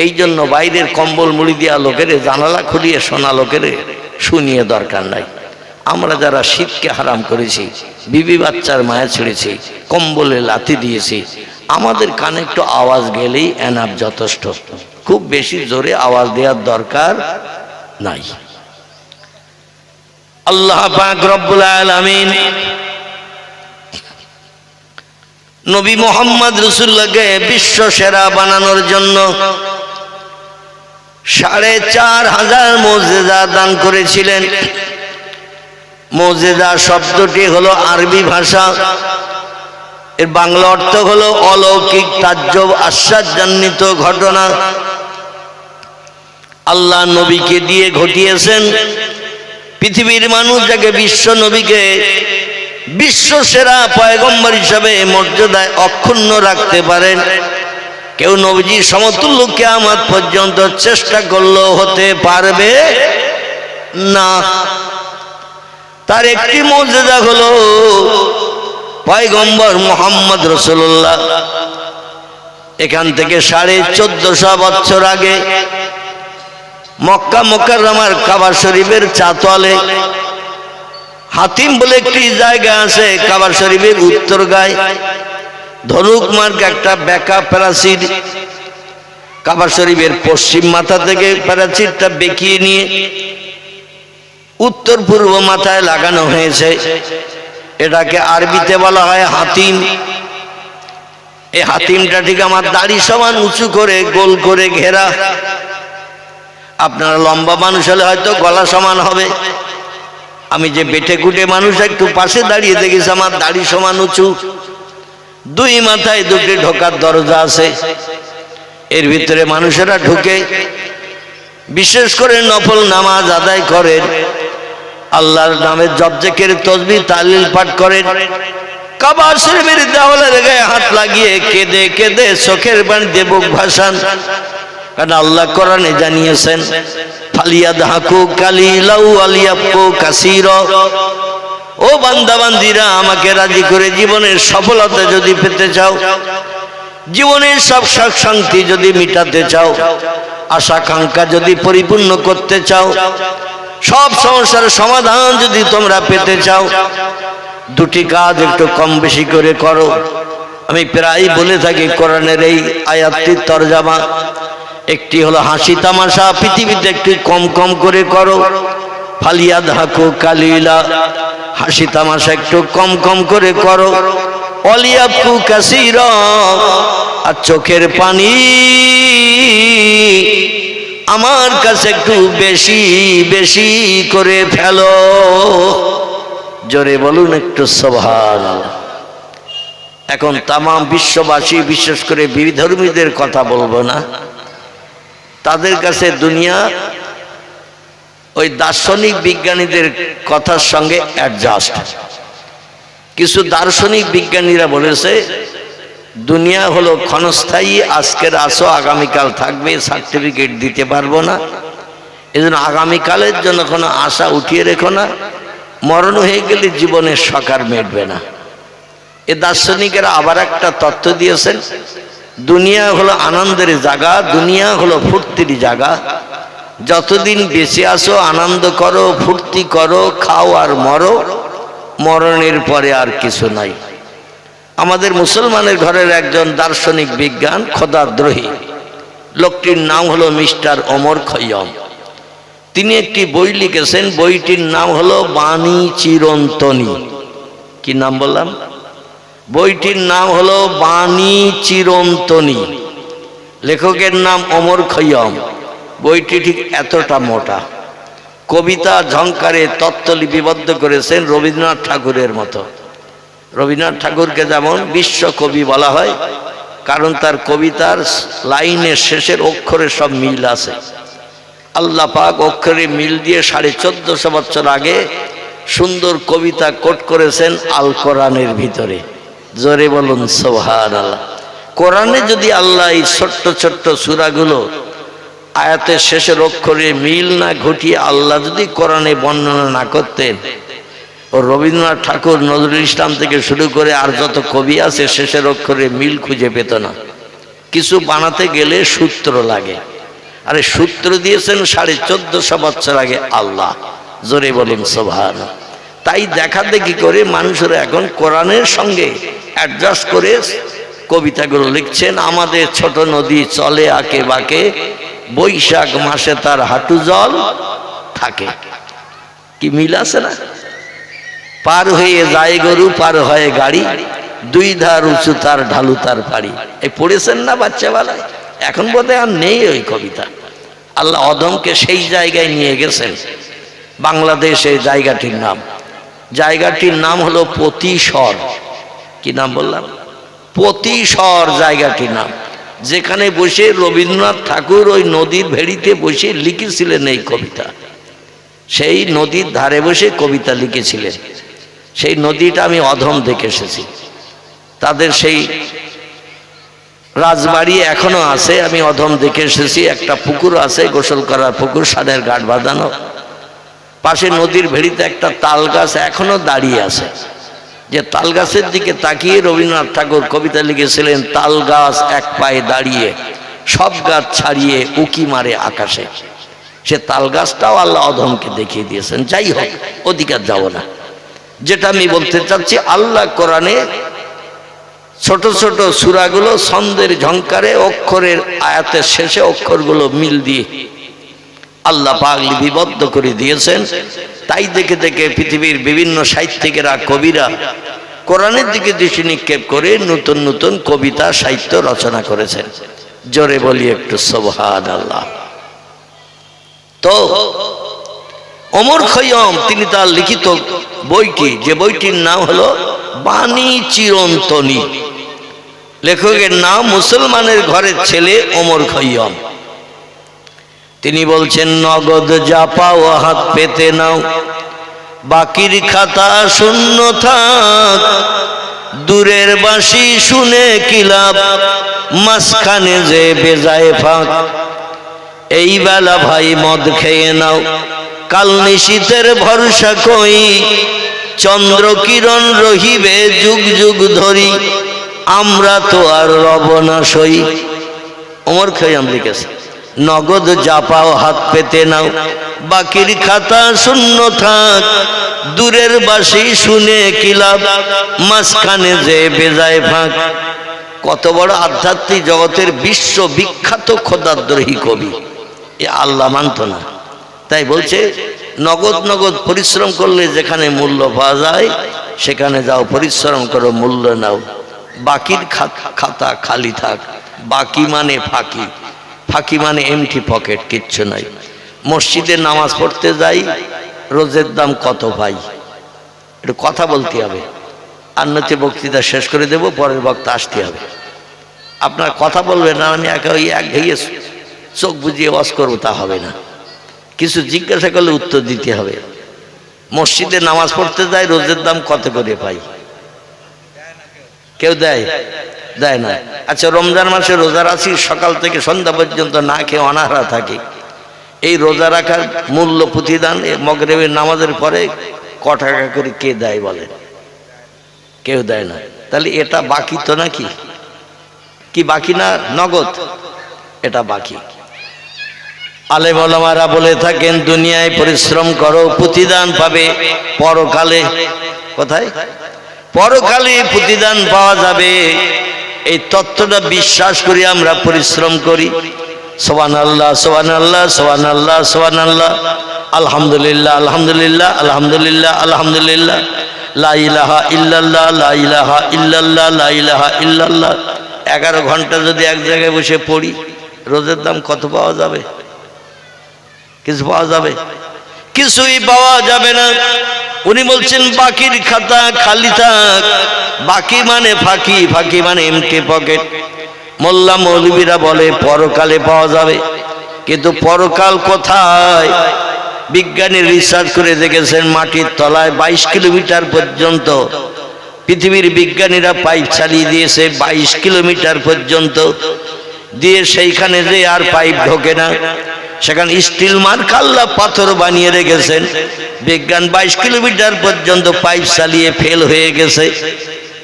Speaker 1: এই জন্য বাইরের কম্বল মুড়ি দেওয়া লোকের জানালা খুলিয়ে শোনা লোকের শুনিয়ে দরকার নাই। আমরা যারা শীতকে হারাম করেছি, বিবি বাচ্চার মায়া ছেড়েছি, কম্বলে লাথি দিয়েছি, আমাদের কানে একটু আওয়াজ গেলেই এনাফ, যথেষ্ট। খুব বেশি জোরে আওয়াজ দেওয়ার দরকার নাই। আল্লাহ পাক রব্বুল আলামিন নবী মুহাম্মদ রাসূলুল্লাহকে বিশ্ব সেরা বানানোর জন্য 4500 মুজিজা দান করেছিলেন। মুজিজা শব্দটি হলো আরবি ভাষা, এর বাংলা অর্থ হলো অলৌকিক, তাজ্জব, আশ্চর্যান্বিত ঘটনা। আল্লাহ নবীকে দিয়ে ঘটিয়েছেন। পৃথিবীর মানুষ যাকে বিশ্ব নবীকে বিশ্ব সেরা পয়গম্বর হিসাবে মর্যাদায় অক্ষুণ্ণ রাখতে পারেন, কেউ নবীজির সমতুল্য কিয়ামত পর্যন্ত চেষ্টা করলেও হতে পারবে না। তার একটি মর্যাদা হলো পয়গম্বর মুহাম্মদ রাসূলুল্লাহ এখান থেকে 1450 বছর আগে মক্কা মুকাররমার কাবা শরীফের চাতলে হাতিম বলে একটি জায়গা আছে, কাবা শরীফের উত্তর গায়ে ধনুক মার্গ একটা বেকা প্রাচীর, কাবা শরীফের পশ্চিম মাথা থেকে প্রাচীরটা বেঁকিয়ে নিয়ে উত্তর পূর্ব মাথায় লাগানো হয়েছে। এটাকে আরবিতে বলা হয় হাতিম। এই হাতিমটা ঠিক আমার দাড়ি সমান উঁচু করে গোল করে ঘেরা। আপনারা লম্বা মানুষ হলে হয়তো গলা সমান হবে, আমি যে বেটে কুটে মানুষ একটু পাশে দাঁড়িয়ে দেখেছি আমার দাড়ি সমান উঁচু। দুই মাথায় দুটি ঢোকার দরজা আছে, এর ভিতরে মানুষেরা ঢুকে বিশেষ করে নফল নামাজ আদায় করেন, আল্লাহর নামে জপজেকের তসবিহ তাহলিল পাঠ করেন। কাবা শরীফের দেওয়ালের গায়ে হাত লাগিয়ে কেঁদে কেঁদে চোখের পানিতে বুক ভাসান। কারণ আল্লাহ কোরআনে জানিয়েছেন ফালিয়াদহাকু কালিলাউ আলিয়াবকু কাসীরা। ও বান্দা বান্দিরা, আমাকে রাজি করে জীবনের সফলতা যদি পেতে চাও, জীবনের সব সুখ শান্তি যদি মিটাতে চাও, আশাকাঙ্ক্ষা যদি পরিপূর্ণ করতে চাও, সব সমস্যার সমাধান যদি তোমরা পেতে চাও, দুটি কাজ একটু কম বেশি করে করো। আমি প্রায় বলে থাকি কোরআনের এই আয়াতটির তরজমা, একটি হলো হাসি তামাশা পৃথিবীতে একটু কম কম করে করো। ফালিয়াদহাকু কালিলা, হাসি তামাশা একটু কম কম করে করো। ওয়ালিয়াবকু কাসীরা, আর চোখের পানি আমার কাছে একটু বেশি বেশি করে ফেলো। জোরে বলুন একটু সুবহানাল্লাহ। এখন তামাম বিশ্ববাসী, বিশেষ করে বিধর্মীদের কথা বলবো না, তাদের কাছে দুনিয়া ওই দার্শনিক বিজ্ঞানীদের কথার সঙ্গে অ্যাডজাস্ট। কিছু দার্শনিক বিজ্ঞানীরা বলেছে দুনিয়া হলো ক্ষণস্থায়ী, আজকের আসো আগামীকাল থাকবে, সার্টিফিকেট দিতে পারবো না, এজন্য আগামীকালের জন্য কোনো আশা উঠিয়ে রেখো না, মরণ হয়ে গেলে জীবনের সকার মেটবে না। এ দার্শনিকেরা আবার একটা তত্ত্ব দিয়েছেন, দুনিয়া হলো আনন্দের জায়গা, দুনিয়া হলো ফুর্তির জায়গা, যতদিন বেঁচে আসো আনন্দ করো, ফুর্তি করো, খাও আর মরো, মরণের পরে আর কিছু নাই। আমাদের মুসলমানের ঘরের একজন দার্শনিক বিজ্ঞান খোদাদ্রোহী, লোকটির নাম হলো মিস্টার ওমর খৈয়ম। তিনি একটি বই লিখেছেন, বইটির নাম হলো বাণী চিরন্তনী। কি নাম বললাম? বইটির নাম হলো বাণী চিরন্তনী, লেখকের নাম ওমর খৈয়ম। বইটি ঠিক এতটা মোটা, কবিতা ঝংকারে তত্ত্ব লিপিবদ্ধ করেছেন রবীন্দ্রনাথ ঠাকুরের মতো। রবীন্দ্রনাথ ঠাকুরকে যেমন বিশ্বকবি বলা হয়, কারণ তার কবিতার লাইনের শেষের অক্ষরে সব মিল আছে। আল্লাহ পাক অক্ষরে মিল দিয়ে 1450 বছর আগে সুন্দর কবিতা কোট করেছেন আল কোরআনের ভিতরে। জোরে বলুন সুবহানাল্লাহ। কোরআনে যদি আল্লাহ এই ছোট্ট ছোট্ট সূরাগুলো আয়াতের শেষের অক্ষরে মিল না ঘটিয়ে আল্লাহ যদি কোরআনে বর্ণনা না করতেন, ও রবীন্দ্রনাথ ঠাকুর, নজরুল ইসলাম থেকে শুরু করে আর যত কবি আছে শেষের অক্ষরে মিল খুঁজে পেত না। কিছু বানাতে গেলে সূত্র লাগে, আরে সূত্র দিয়েছেন 1450 বছর আগে আল্লাহ। জোরে বলুন সুবহানাল্লাহ। তাই দেখা দেখি করে মানুষেরা এখন কোরআনের সঙ্গে অ্যাডজাস্ট করে কবিতাগুলো লিখছেন। আমাদের ছোট নদী চলে আঁকে বাঁকে, বৈশাখ মাসে তার হাঁটু জল থাকে। কি মিল আছে না? পার হয়ে যায় গরু, পার হয় গাড়ি, দুই ধার উঁচু তার ঢালু তার পাড়ি। এই পড়েছেন না বাচ্চাবেলায়? এখন বোধহয় আর নেই ওই কবিতা। আল্লাহ অদমকে সেই জায়গায় নিয়ে গেছেন। বাংলাদেশে জায়গাটির নাম হলো পতিশর। কি নাম বললাম? পতিশর জায়গাটির নাম, যেখানে বসে রবীন্দ্রনাথ ঠাকুর ওই নদীর ভেড়িতে বসে লিখেছিলেন এই কবিতা। সেই নদীর ধারে বসে কবিতা লিখেছিলেন। সেই নদীটা আমি অধম দেখে এসেছি। তাদের সেই রাজবাড়ি এখনো আছে, আমি অধম দেখে এসেছি। একটা পুকুর আছে, গোসল করার পুকুর, সাদের ঘাট বাঁধানো। পাশে নদীর ভেড়িতে একটা তাল গাছ এখনো দাঁড়িয়ে আছে, যে তাল গাছের দিকে তাকিয়ে রবীন্দ্রনাথ ঠাকুর কবিতা লিখেছিলেন, তাল গাছ এক পায়ে দাঁড়িয়ে সব গাছ ছাড়িয়ে উকি মারে আকাশে। সে তাল গাছটাও আল্লাহ অধমকে দেখিয়ে দিয়েছেন। যাই হোক, অধিকার যাব না। যেটা আমি বলতে চাচ্ছি, আল্লাহ কোরআনে ছোট ছোট সূরাগুলো ছন্দের ঝংকারে অক্ষরের আয়াতের শেষে অক্ষরগুলো মিল দিয়ে আল্লাহ পাক লিপিবদ্ধ করে দিয়েছেন। তাই দেখে দেখে পৃথিবীর বিভিন্ন সাহিত্যিকেরা, কবিরা কোরআনের দিকে দৃষ্টি নিক্ষেপ করে নতুন নতুন কবিতা সাহিত্য রচনা করেছেন। জোরে বলি একটু সুবহানাল্লাহ। তো ওমর খৈয়ম তিনি তার লিখিত বইটি, যে বইটির নাম হলো বাণী চিরন্তনী, লেখকের নাম মুসলমানের ঘরের ছেলে ওমর খৈয়ম। তিনি বলছেন, নগদ যা পাও হাত পেতে নাও, বাকির খাতা শূন্য থাক, দূরের বাঁশি শুনে কি লাভ, মাঝখানে যে বেজায় ফাঁক। এই বেলা ভাই মদ খেয়ে নাও, কাল নিশীথের ভরসা কই, চন্দ্র কিরণ রহিবে যুগ যুগ ধরি, আমরা তো আর রব না সই। ওমর খৈয়াম লিখেছে, নগদ যা পাও হাত পেতে নাও, বাকির খাতা শূন্য থাক, দূরের বাঁশি শুনে কি লাভ, মাঝখানে যে বেজায় ফাঁক। কত বড় আধ্যাত্মিক জগতের বিশ্ববিখ্যাত খোদাদ্রোহী কবি, এ আল্লাহ মানত না। তাই বলছে, নগদ নগদ পরিশ্রম করলে যেখানে মূল্য পাওয়া যায় সেখানে যাও, পরিশ্রম করো, মূল্য নাও। বাকির খাতা খালি থাক, বাকি মানে ফাঁকি, ফাঁকি মানে এমটি পকেট, কিচ্ছু নাই। মসজিদে নামাজ পড়তে যাই, রোজের দাম কত পাই, একটু কথা বলতে হবে। আর নয়তো বক্তৃতা শেষ করে দেব, পরের বক্তা আসতে হবে। আপনার কথা বলবেন না, আমি একা ওই এক ঘেয়ে চোখ বুঝিয়ে ওয়াজ করবো, তা হবে না। কিছু জিজ্ঞাসা করলে উত্তর দিতে হবে। মসজিদে নামাজ পড়তে যায়, রোজের দাম কত করে পাই? কেউ দেয়? দেয় না। আচ্ছা, রমজান মাসে রোজা রাখি, সকাল থেকে সন্ধ্যা পর্যন্ত না খেয়ে অনাহারা থাকি, এই রোজা রাখার মূল্য প্রতিদান মাগরিবের নামাজের পরে ক টাকা করে কে দেয় বলেন? কেউ দেয় না। তাহলে এটা বাকি তো নাকি? কি বাকি না নগদ? এটা বাকি। আলেম ওলামারা বলে থাকেন, দুনিয়ায় পরিশ্রম করো, প্রতিদান পাবে পরকালে। কোথায়? পরকালে প্রতিদান পাওয়া যাবে। এই তত্ত্বটা বিশ্বাস করি আমরা পরিশ্রম করি। সুবহানাল্লাহ, সুবহানাল্লাহ, সুবহানাল্লাহ, সুবহানাল্লাহ, আলহামদুলিল্লাহ, আলহামদুলিল্লাহ, আলহামদুলিল্লাহ, আলহামদুলিল্লাহ, লা ইলাহা ইল্লাল্লাহ, লা ইলাহা ইল্লাল্লাহ, লা ইলাহা ইল্লাল্লাহ। 11 ঘন্টা যদি এক জায়গায় বসে পড়ি, রোজের দাম কত পাওয়া যাবে? কিছু পাওয়া যাবে? কিছুই পাওয়া যাবে না। উনি বলছেন, বাকির খাতা খালি থাক, বাকি মানে ফাঁকি, ফাঁকি মানে এমটি পকেট। মোল্লা মৌলবীরা বলে পরকালে পাওয়া যাবে, কিন্তু পরকাল কোথায়? বিজ্ঞানী রিসার্চ করে দেখেছেন, মাটির তলায় 22 কিলোমিটার পর্যন্ত পৃথিবীর বিজ্ঞানীরা পাইপ চালিয়ে দিয়েছে, 22 কিলোমিটার পর্যন্ত দিয়ে, সেইখানে যে আর পাইপ ঢোকে না, সেখানে স্টিল মার্কাল্লা পাথর বানিয়ে রেখেছেন। বিজ্ঞান 22 কিলোমিটার পর্যন্ত পাইপ চালিয়ে ফেল হয়ে গেছে,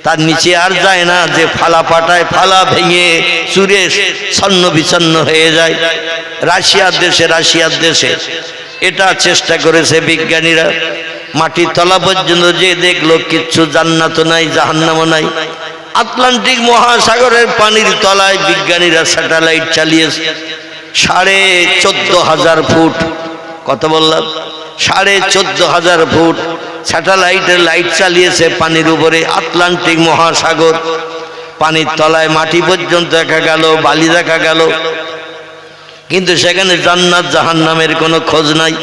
Speaker 1: তার নিচে আর যায় না, যে ফালা পাটায় ফালা ভেঙে চুরে ছন্ন বিছন্ন হয়ে যায়। রাশিয়ার দেশে এটা চেষ্টা করেছে বিজ্ঞানীরা, মাটির তলা পর্যন্ত যে দেখলো কিচ্ছু, জান্নাত নাই, জাহান্নামও নাই। আটলান্টিক মহাসাগরের পানির তলায় বিজ্ঞানীরা স্যাটেলাইট চালিয়েছে 14,500 ফুট। কত বললাম? 14,500 ফুট স্যাটেলাইটের লাইট চালিয়েছে পানির উপরে। আটলান্টিক মহাসাগর, পানির তলায় মাটি পর্যন্ত দেখা গেল, বালি দেখা গেল, কিন্তু সেখানে জান্নাত জাহান্নামের কোনো খোঁজ নাই।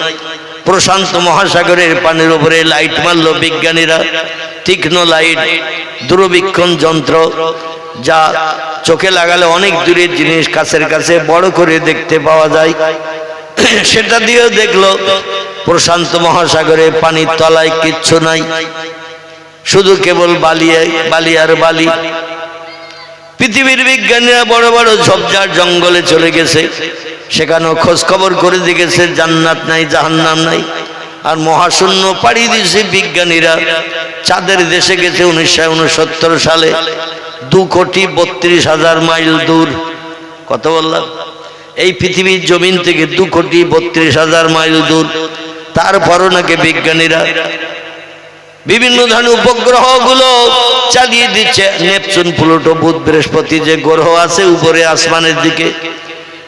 Speaker 1: প্রশান্ত মহাসাগরের পানির উপরে লাইট মারল বিজ্ঞানীরা, তীক্ষ্ণ লাইট, দূরবীক্ষণ যন্ত্র, যা চোখে লাগালে অনেক দূরের জিনিস কাছের কাছে বড় করে দেখতে পাওয়া যায়। সেটা দিয়েও দেখলো প্রশান্ত মহাসাগরে পানির তলায় কিচ্ছু নাই, শুধু কেবল বালি আর বালি। পৃথিবীর বিজ্ঞানীরা বড় বড় ঝোপঝাড় জঙ্গলে চলে গেছে, সেখানেও খোঁজ খবর করে দেখেছে জান্নাত নাই, জাহান্নাম নাই। আর মহাশূন্য পাড়ি দিয়েছে বিজ্ঞানীরা, চাঁদের দেশে গেছে 1969 সালে, 2,32,000 মাইল দূর। কত বললাম? এই পৃথিবীর জমিন থেকে 2,32,000 মাইল দূর। তারপরও নাকি বিজ্ঞানীরা বিভিন্ন ধরনের উপগ্রহগুলো চালিয়ে দিচ্ছে। নেপচুন, প্লুটো, বুধ, বৃহস্পতি যে গ্রহ আছে উপরে আসমানের দিকে,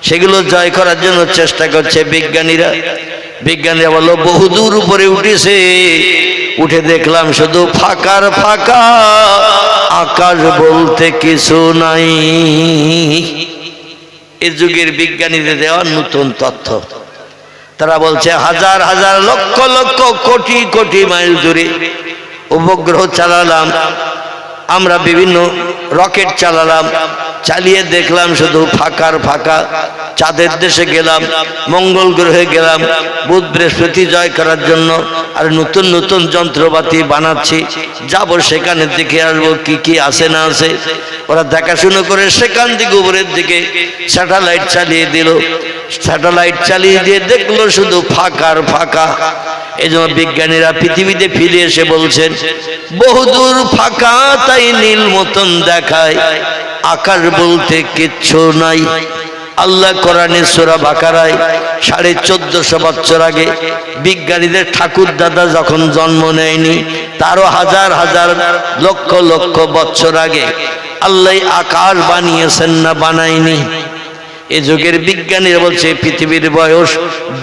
Speaker 1: সেগুলো জয় করার জন্য চেষ্টা করছে বিজ্ঞানীরা। বিজ্ঞানীরা বলল বহুদূর উপরে উঠেছে, উঠে দেখলাম শুধু ফাঁকার ফাঁকা, আকাশ বলতে কিছু নাই। এই যুগের বিজ্ঞানীদের দেওয়া নতুন তথ্য। তারা বলছে হাজার হাজার লক্ষ লক্ষ কোটি কোটি মাইল দূরে উপগ্রহ চালালাম আমরা, বিভিন্ন রকেট চালালাম, চালিয়ে দেখলাম শুধু ফাঁকার ফাঁকা। চাঁদের দেশে গেলাম, মঙ্গল গ্রহে গেলাম বুধ বৃহস্পতি জয় করার জন্য, আর নতুন নতুন যন্ত্রপাতি বানাচ্ছি, যাব সেখানে দেখে আসবো কি কি আছে না আছে। ওরা দেখাশুনো করে সেখান থেকে উপরের দিকে স্যাটেলাইট চালিয়ে দিল। স্যাটেলাইট চালিয়ে দিয়ে দেখলো শুধু ফাঁকার ফাঁকা। এই জন্য বিজ্ঞানীরা পৃথিবীতে ফিরে এসে বলছেন বহুদূর ফাঁকা, তাই নীল মতন দেখায়, আকাশ বলতে কিচ্ছু নাই। আল্লাহ কোরআনে সূরা বাকারায় 1450 বছর আগে বিজ্ঞানীদের ঠাকুর দাদা যখন জন্ম নেয়নি, তারও হাজার হাজার লক্ষ লক্ষ বছর আগে আল্লাহ আকাশ বানিয়েছেন না বানায়নি। এ যুগের বিজ্ঞানীরা বলছে পৃথিবীর বয়স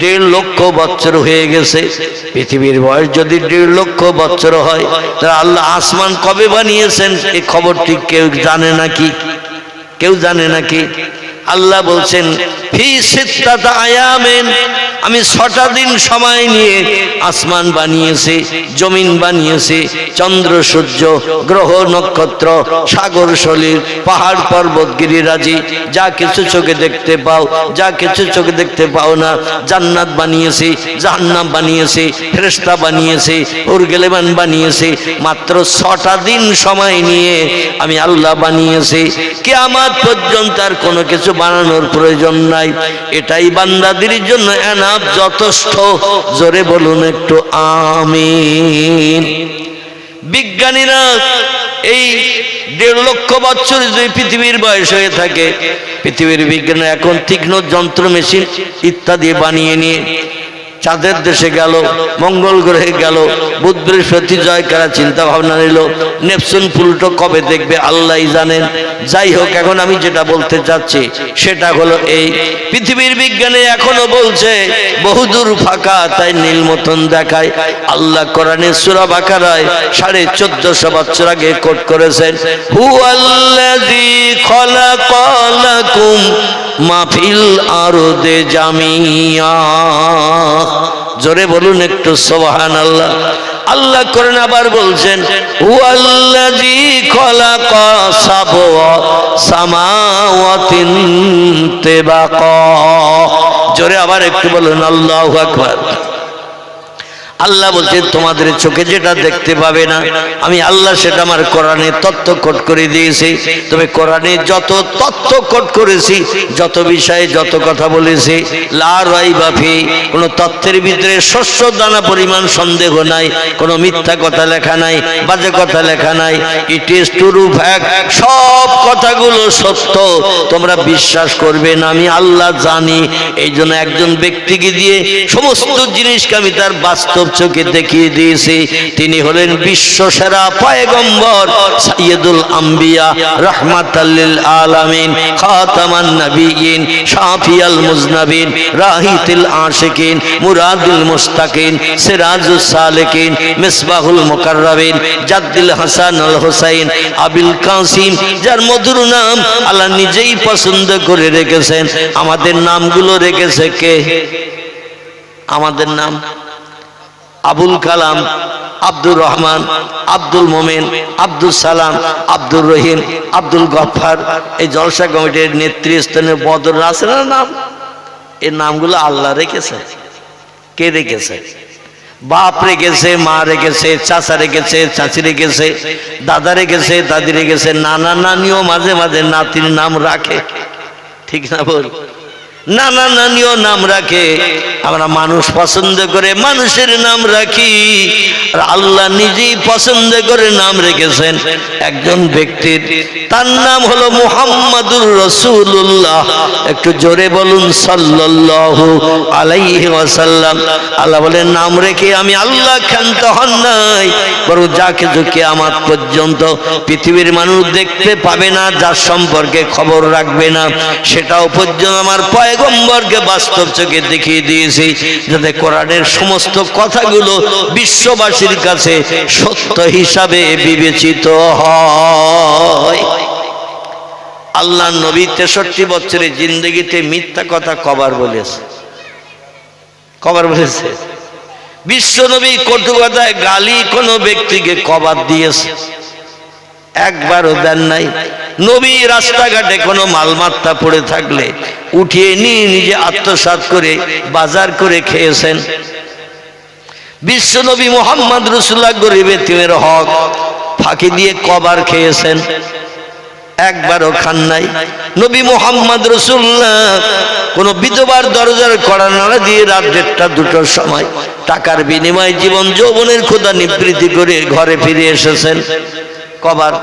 Speaker 1: 1.5 লক্ষ বছর হয়ে গেছে। পৃথিবীর বয়স যদি 1.5 লক্ষ বছর হয়, তাহলে আল্লাহ আসমান কবে বানিয়েছেন এই খবরটি কেউ জানে নাকি? কেউ জানে নাকি? আল্লাহ বলছেন ফি সিত্তাতি আয়ামিন, আমি 6টা দিন সময় নিয়ে আসমান বানিয়েছি, জমিন বানিয়েছি, চন্দ্র সূর্য গ্রহ নক্ষত্র সাগর সলিল পাহাড় পর্বত গিরিরাজি, যা কিছু চোখে দেখতে পাও, যা কিছু চোখে দেখতে পাও না, জান্নাত বানিয়েছি, জাহান্নাম বানিয়েছি, ফেরেশতা বানিয়েছি, উরগেলেমান বানিয়েছি। মাত্র 6টা দিন সময় নিয়ে আমি আল্লাহ বানিয়েছি। কিয়ামত পর্যন্ত আর কোনো কিছু বানানোর প্রয়োজন নাই। এটাই বান্দাদের জন্য এনাফ, যথেষ্ট। জোরে বলুন একটু আমিন। বিজ্ঞানীরা এই 1.5 লক্ষ বছর যদি পৃথিবীর বয়স হয়ে থাকে, পৃথিবীর বিজ্ঞানী এখন তীক্ষ্ণ যন্ত্র মেশিন ইত্যাদি বানিয়ে নিয়ে চাঁদের দেশে গেল, মঙ্গল গ্রহে গেল, বুধ বৃহস্পতি জয় করার চিন্তা ভাবনা নিল। নেপচুন প্লুটো কবে দেখবে আল্লাহই জানেন। যাই হোক, এখন আমি যেটা বলতে চাচ্ছি সেটা হলো এই, পৃথিবীর বিজ্ঞানী এখনো বলছে বহুদূর ফাঁকা, তাই নীল মতন দেখায়। আল্লাহ কোরআনে সূরা বাকারায় 1450 বছর আগে কোট করেছেন হুয়াল্লাযী খালাকালাকুম মা ফিল আরদে জামিয়া। জোরে বলুন একটু সুবহানাল্লাহ। আল্লাহ করেন আবার বলছেন হুয়াল্লাযী খালাকা সাবআ সামাওয়াতিন তিবাকা। জোরে আবার একটু বলুন আল্লাহু আকবার। আল্লাহ বলছেন তোমাদের চোখে যেটা দেখতে পাবে না, আমি আল্লাহ সেটা আমার কোরআনে তথ্য কোট করে দিয়েছি। তবে কোরআনে যত তথ্য কোট করেছি, যত বিষয়ে যত কথা বলেছি, লা রাইবা ফি, কোনো তথ্যের ভিতরে শস্য দানা পরিমাণ সন্দেহ নাই, কোনো মিথ্যা কথা লেখা নাই, বাজে কথা লেখা নাই। ইট ইজ ট্রু ফ্যাক্ট, সব কথাগুলো সত্য। তোমরা বিশ্বাস করবে না, আমি আল্লাহ জানি। এই জন্য একজন ব্যক্তিকে দিয়ে সমস্ত জিনিসকে আমি তার বাস্তব চোখে দেখিয়ে দিয়েছি। তিনি হলেন বিশ্ব সেরা পয়গম্বর, সাইয়্যিদুল আম্বিয়া, রাহমাতাল লিল আলামিন, খাতামান নবিয়্যিন, শাফিয়াল মুজনাবিন, রাহিতুল আশিকিন, মুরাদুল মুস্তাকিন, সিরাজুস সালিকিন, মিসবাহুল মুকাররাবিন, জাদ্দুল হাসান আল হুসাইন, আবুল কাসিম, যার মধুর নাম আল্লাহ নিজেই পছন্দ করে রেখেছেন। আমাদের নামগুলো রেখেছে কে? আমাদের নাম আবুল কালাম, আব্দুর রহমান, আব্দুল মোমেন, আব্দুল সালাম, আব্দুর রহিম, আব্দুল গফফার। এই জলসা কমিটির নেতৃস্থানীয় বদর রাসেলের নাম, এই নামগুলো আল্লাহ রেখেছে। কে রেখেছে? বাপ রেখেছে, মা রেখেছে, চাচা রেখেছে, চাচি রেখেছে, দাদা রেখেছে, দাদি রেখেছে, নানা নানিও মাঝে মাঝে নাতির নাম রাখে। ঠিক না বল? নানা নানিও নাম রাখে, আমরা মানুষ পছন্দ করে মানুষের নাম রাখি, আর আল্লাহ নিজেই পছন্দ করে নাম রেখেছেন একজন ব্যক্তির, তার নাম হলো মুহাম্মাদুর রাসূলুল্লাহ। একটু জোরে বলুন সাল্লাল্লাহু আলাইহি ওয়াসাল্লাম। আল্লাহ বলেন নাম রেখে আমি আল্লাহ ক্ষান্ত হন নাই, বরং যা কিছু কিয়ামত পর্যন্ত পৃথিবীর মানুষ দেখতে পাবে না, যার সম্পর্কে খবর রাখবে না, সেটাও পর্যন্ত আমার পয়গম্বরকে বাস্তব চোখে দেখিয়ে দিয়েছি, যাতে কোরআনের সমস্ত কথাগুলো বিশ্ববাসীর কাছে সত্য হিসাবে বিবেচিত হয়। আল্লাহ নবী 63 বছরের জিন্দগিতে মিথ্যা কথা কবার বলেছে? কবার বলেছে? বিশ্ব নবী কটু কথায় গালি কোনো ব্যক্তিকে কবার দিয়েছে? একবারও দেন নাই। নবী রাস্তাঘাটে কোনো মালমাত্তা পড়ে থাকলে উঠিয়ে নিয়ে নিজে আত্মসাৎ করে বাজার করে খেয়েছেন। বিশ্ব নবী মুহাম্মদ রাসূলুল্লাহ গরিব এতিমের হক ফাঁকি দিয়ে কবার খেয়েছেন? একবারও খান নাই। নবী মুহাম্মদ রাসূলুল্লাহ কোন বিধবার দরজার কড়া নাড়া দিয়ে রাত 1টা-2টোর সময় টাকার বিনিময়ে জীবন যৌবনের ক্ষুধা নিবৃত্তি করে ঘরে ফিরে এসেছেন? কবার?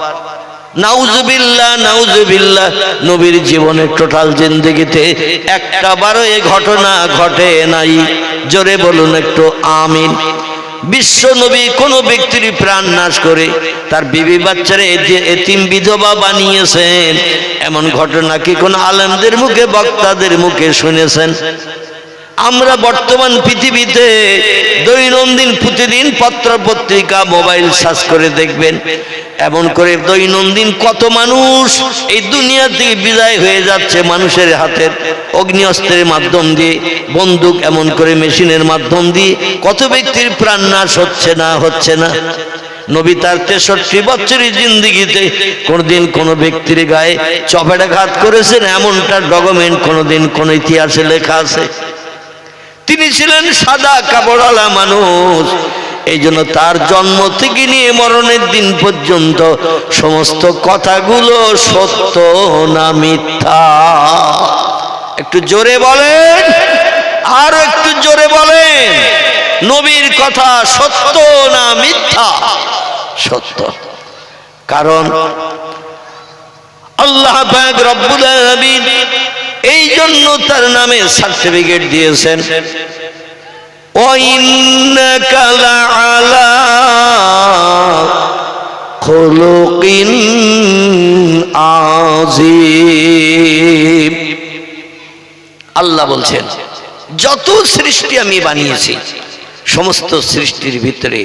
Speaker 1: নাউজুবিল্লাহ, নাউজুবিল্লাহ। নবীর জীবনের টোটাল জিন্দেগিতে একটা বারও এ ঘটনা ঘটে নাই। জোরে বলুন একটু আমিন। বিশ্ব নবী কোন ব্যক্তির প্রাণ নাশ করে তার বিবি বাচ্চারে এতিম বিধবা বানিয়েছেন, এমন ঘটনা কি কোন আলেমদের মুখে বক্তাদের মুখে শুনেছেন? আমরা বর্তমান পৃথিবীতে দৈনন্দিন প্রতিদিন পত্র পত্রিকা মোবাইল সার্চ করে দেখবেন, এমন করে দৈনন্দিন কত মানুষ এই দুনিয়া থেকে বিদায় হয়ে যাচ্ছে মানুষের হাতের অগ্নিঅস্ত্রের মাধ্যম দিয়ে, বন্দুক এমন করে মেশিনের মাধ্যম দিয়ে কত ব্যক্তির প্রাণ নাশ হচ্ছে না হচ্ছে না। নবী তার 63 বছরের জিন্দেগিতে কোনদিন কোন ব্যক্তির গায়ে চপেটাঘাত করেছেন এমনটা ডকুমেন্ট কোনদিন কোন ইতিহাসে লেখা আছে? তিনি ছিলেন সাদা কাপড়ওয়ালা মানুষ, এই জন্য তার জন্ম থেকে নিয়ে মরণের দিন পর্যন্ত সমস্ত কথাগুলো সত্য না মিথ্যা? একটু জোরে বলেন, আর একটু জোরে বলেন, নবীর কথা সত্য না মিথ্যা? সত্য। কারণ আল্লাহ পাক রব্বুল আলামিন এই জন্য তার নামে সার্টিফিকেট দিয়েছেন, ওয়াইন্নাকা লাআলা খুলুকিন আযীম। আল্লাহ বলছেন যত সৃষ্টি আমি বানিয়েছি সমস্ত সৃষ্টির ভিতরে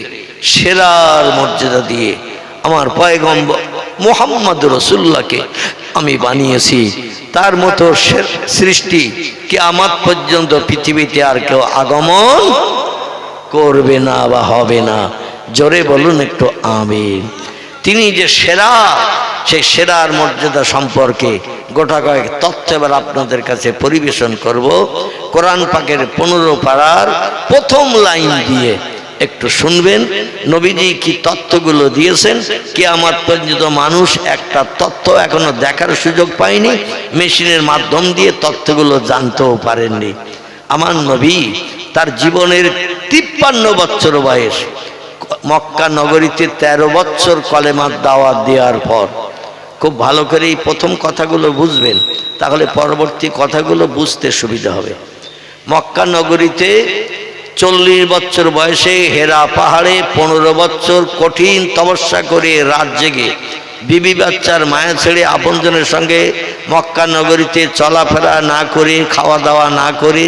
Speaker 1: সেরার মর্যাদা দিয়ে আমার পয়গম্বর মুহাম্মদ রাসূলুল্লাহকে আমি বানিয়েছি। তার মতো সৃষ্টি কিয়ামত পর্যন্ত পৃথিবীতে আর কেউ আগমন করবে না বা হবে না। জোরে বলুন একটু আমিন। তিনি যে সেরা, সেই সেরার মর্যাদা সম্পর্কে গোটা কয়েক তথ্য এবার আপনাদের কাছে পরিবেশন করব। কোরআন পাকের 15 পারার প্রথম লাইন দিয়ে একটু শুনবেন নবীজি কি তথ্যগুলো দিয়েছেন। কিয়ামত পর্যন্ত মানুষ একটা তথ্য এখনো দেখার সুযোগ পায়নি, মেশিনের মাধ্যম দিয়ে তথ্যগুলো জানতেও পারেননি। আমার নবী তার জীবনের 53 বছর বয়স মক্কা নগরীতে 13 বছর কলেমার দাওয়াত দেওয়ার পর, খুব ভালো করে এই প্রথম কথাগুলো বুঝবেন, তাহলে পরবর্তী কথাগুলো বুঝতে সুবিধা হবে। মক্কা নগরীতে 40 বছর বয়সে হেরা পাহাড়ে 15 বছর কঠিন তপস্যা করে রাত জেগে বিবি বাচ্চার মায়া ছেড়ে আপনজনের সঙ্গে মক্কা নগরীতে চলাফেরা না করে, খাওয়া দাওয়া না করে,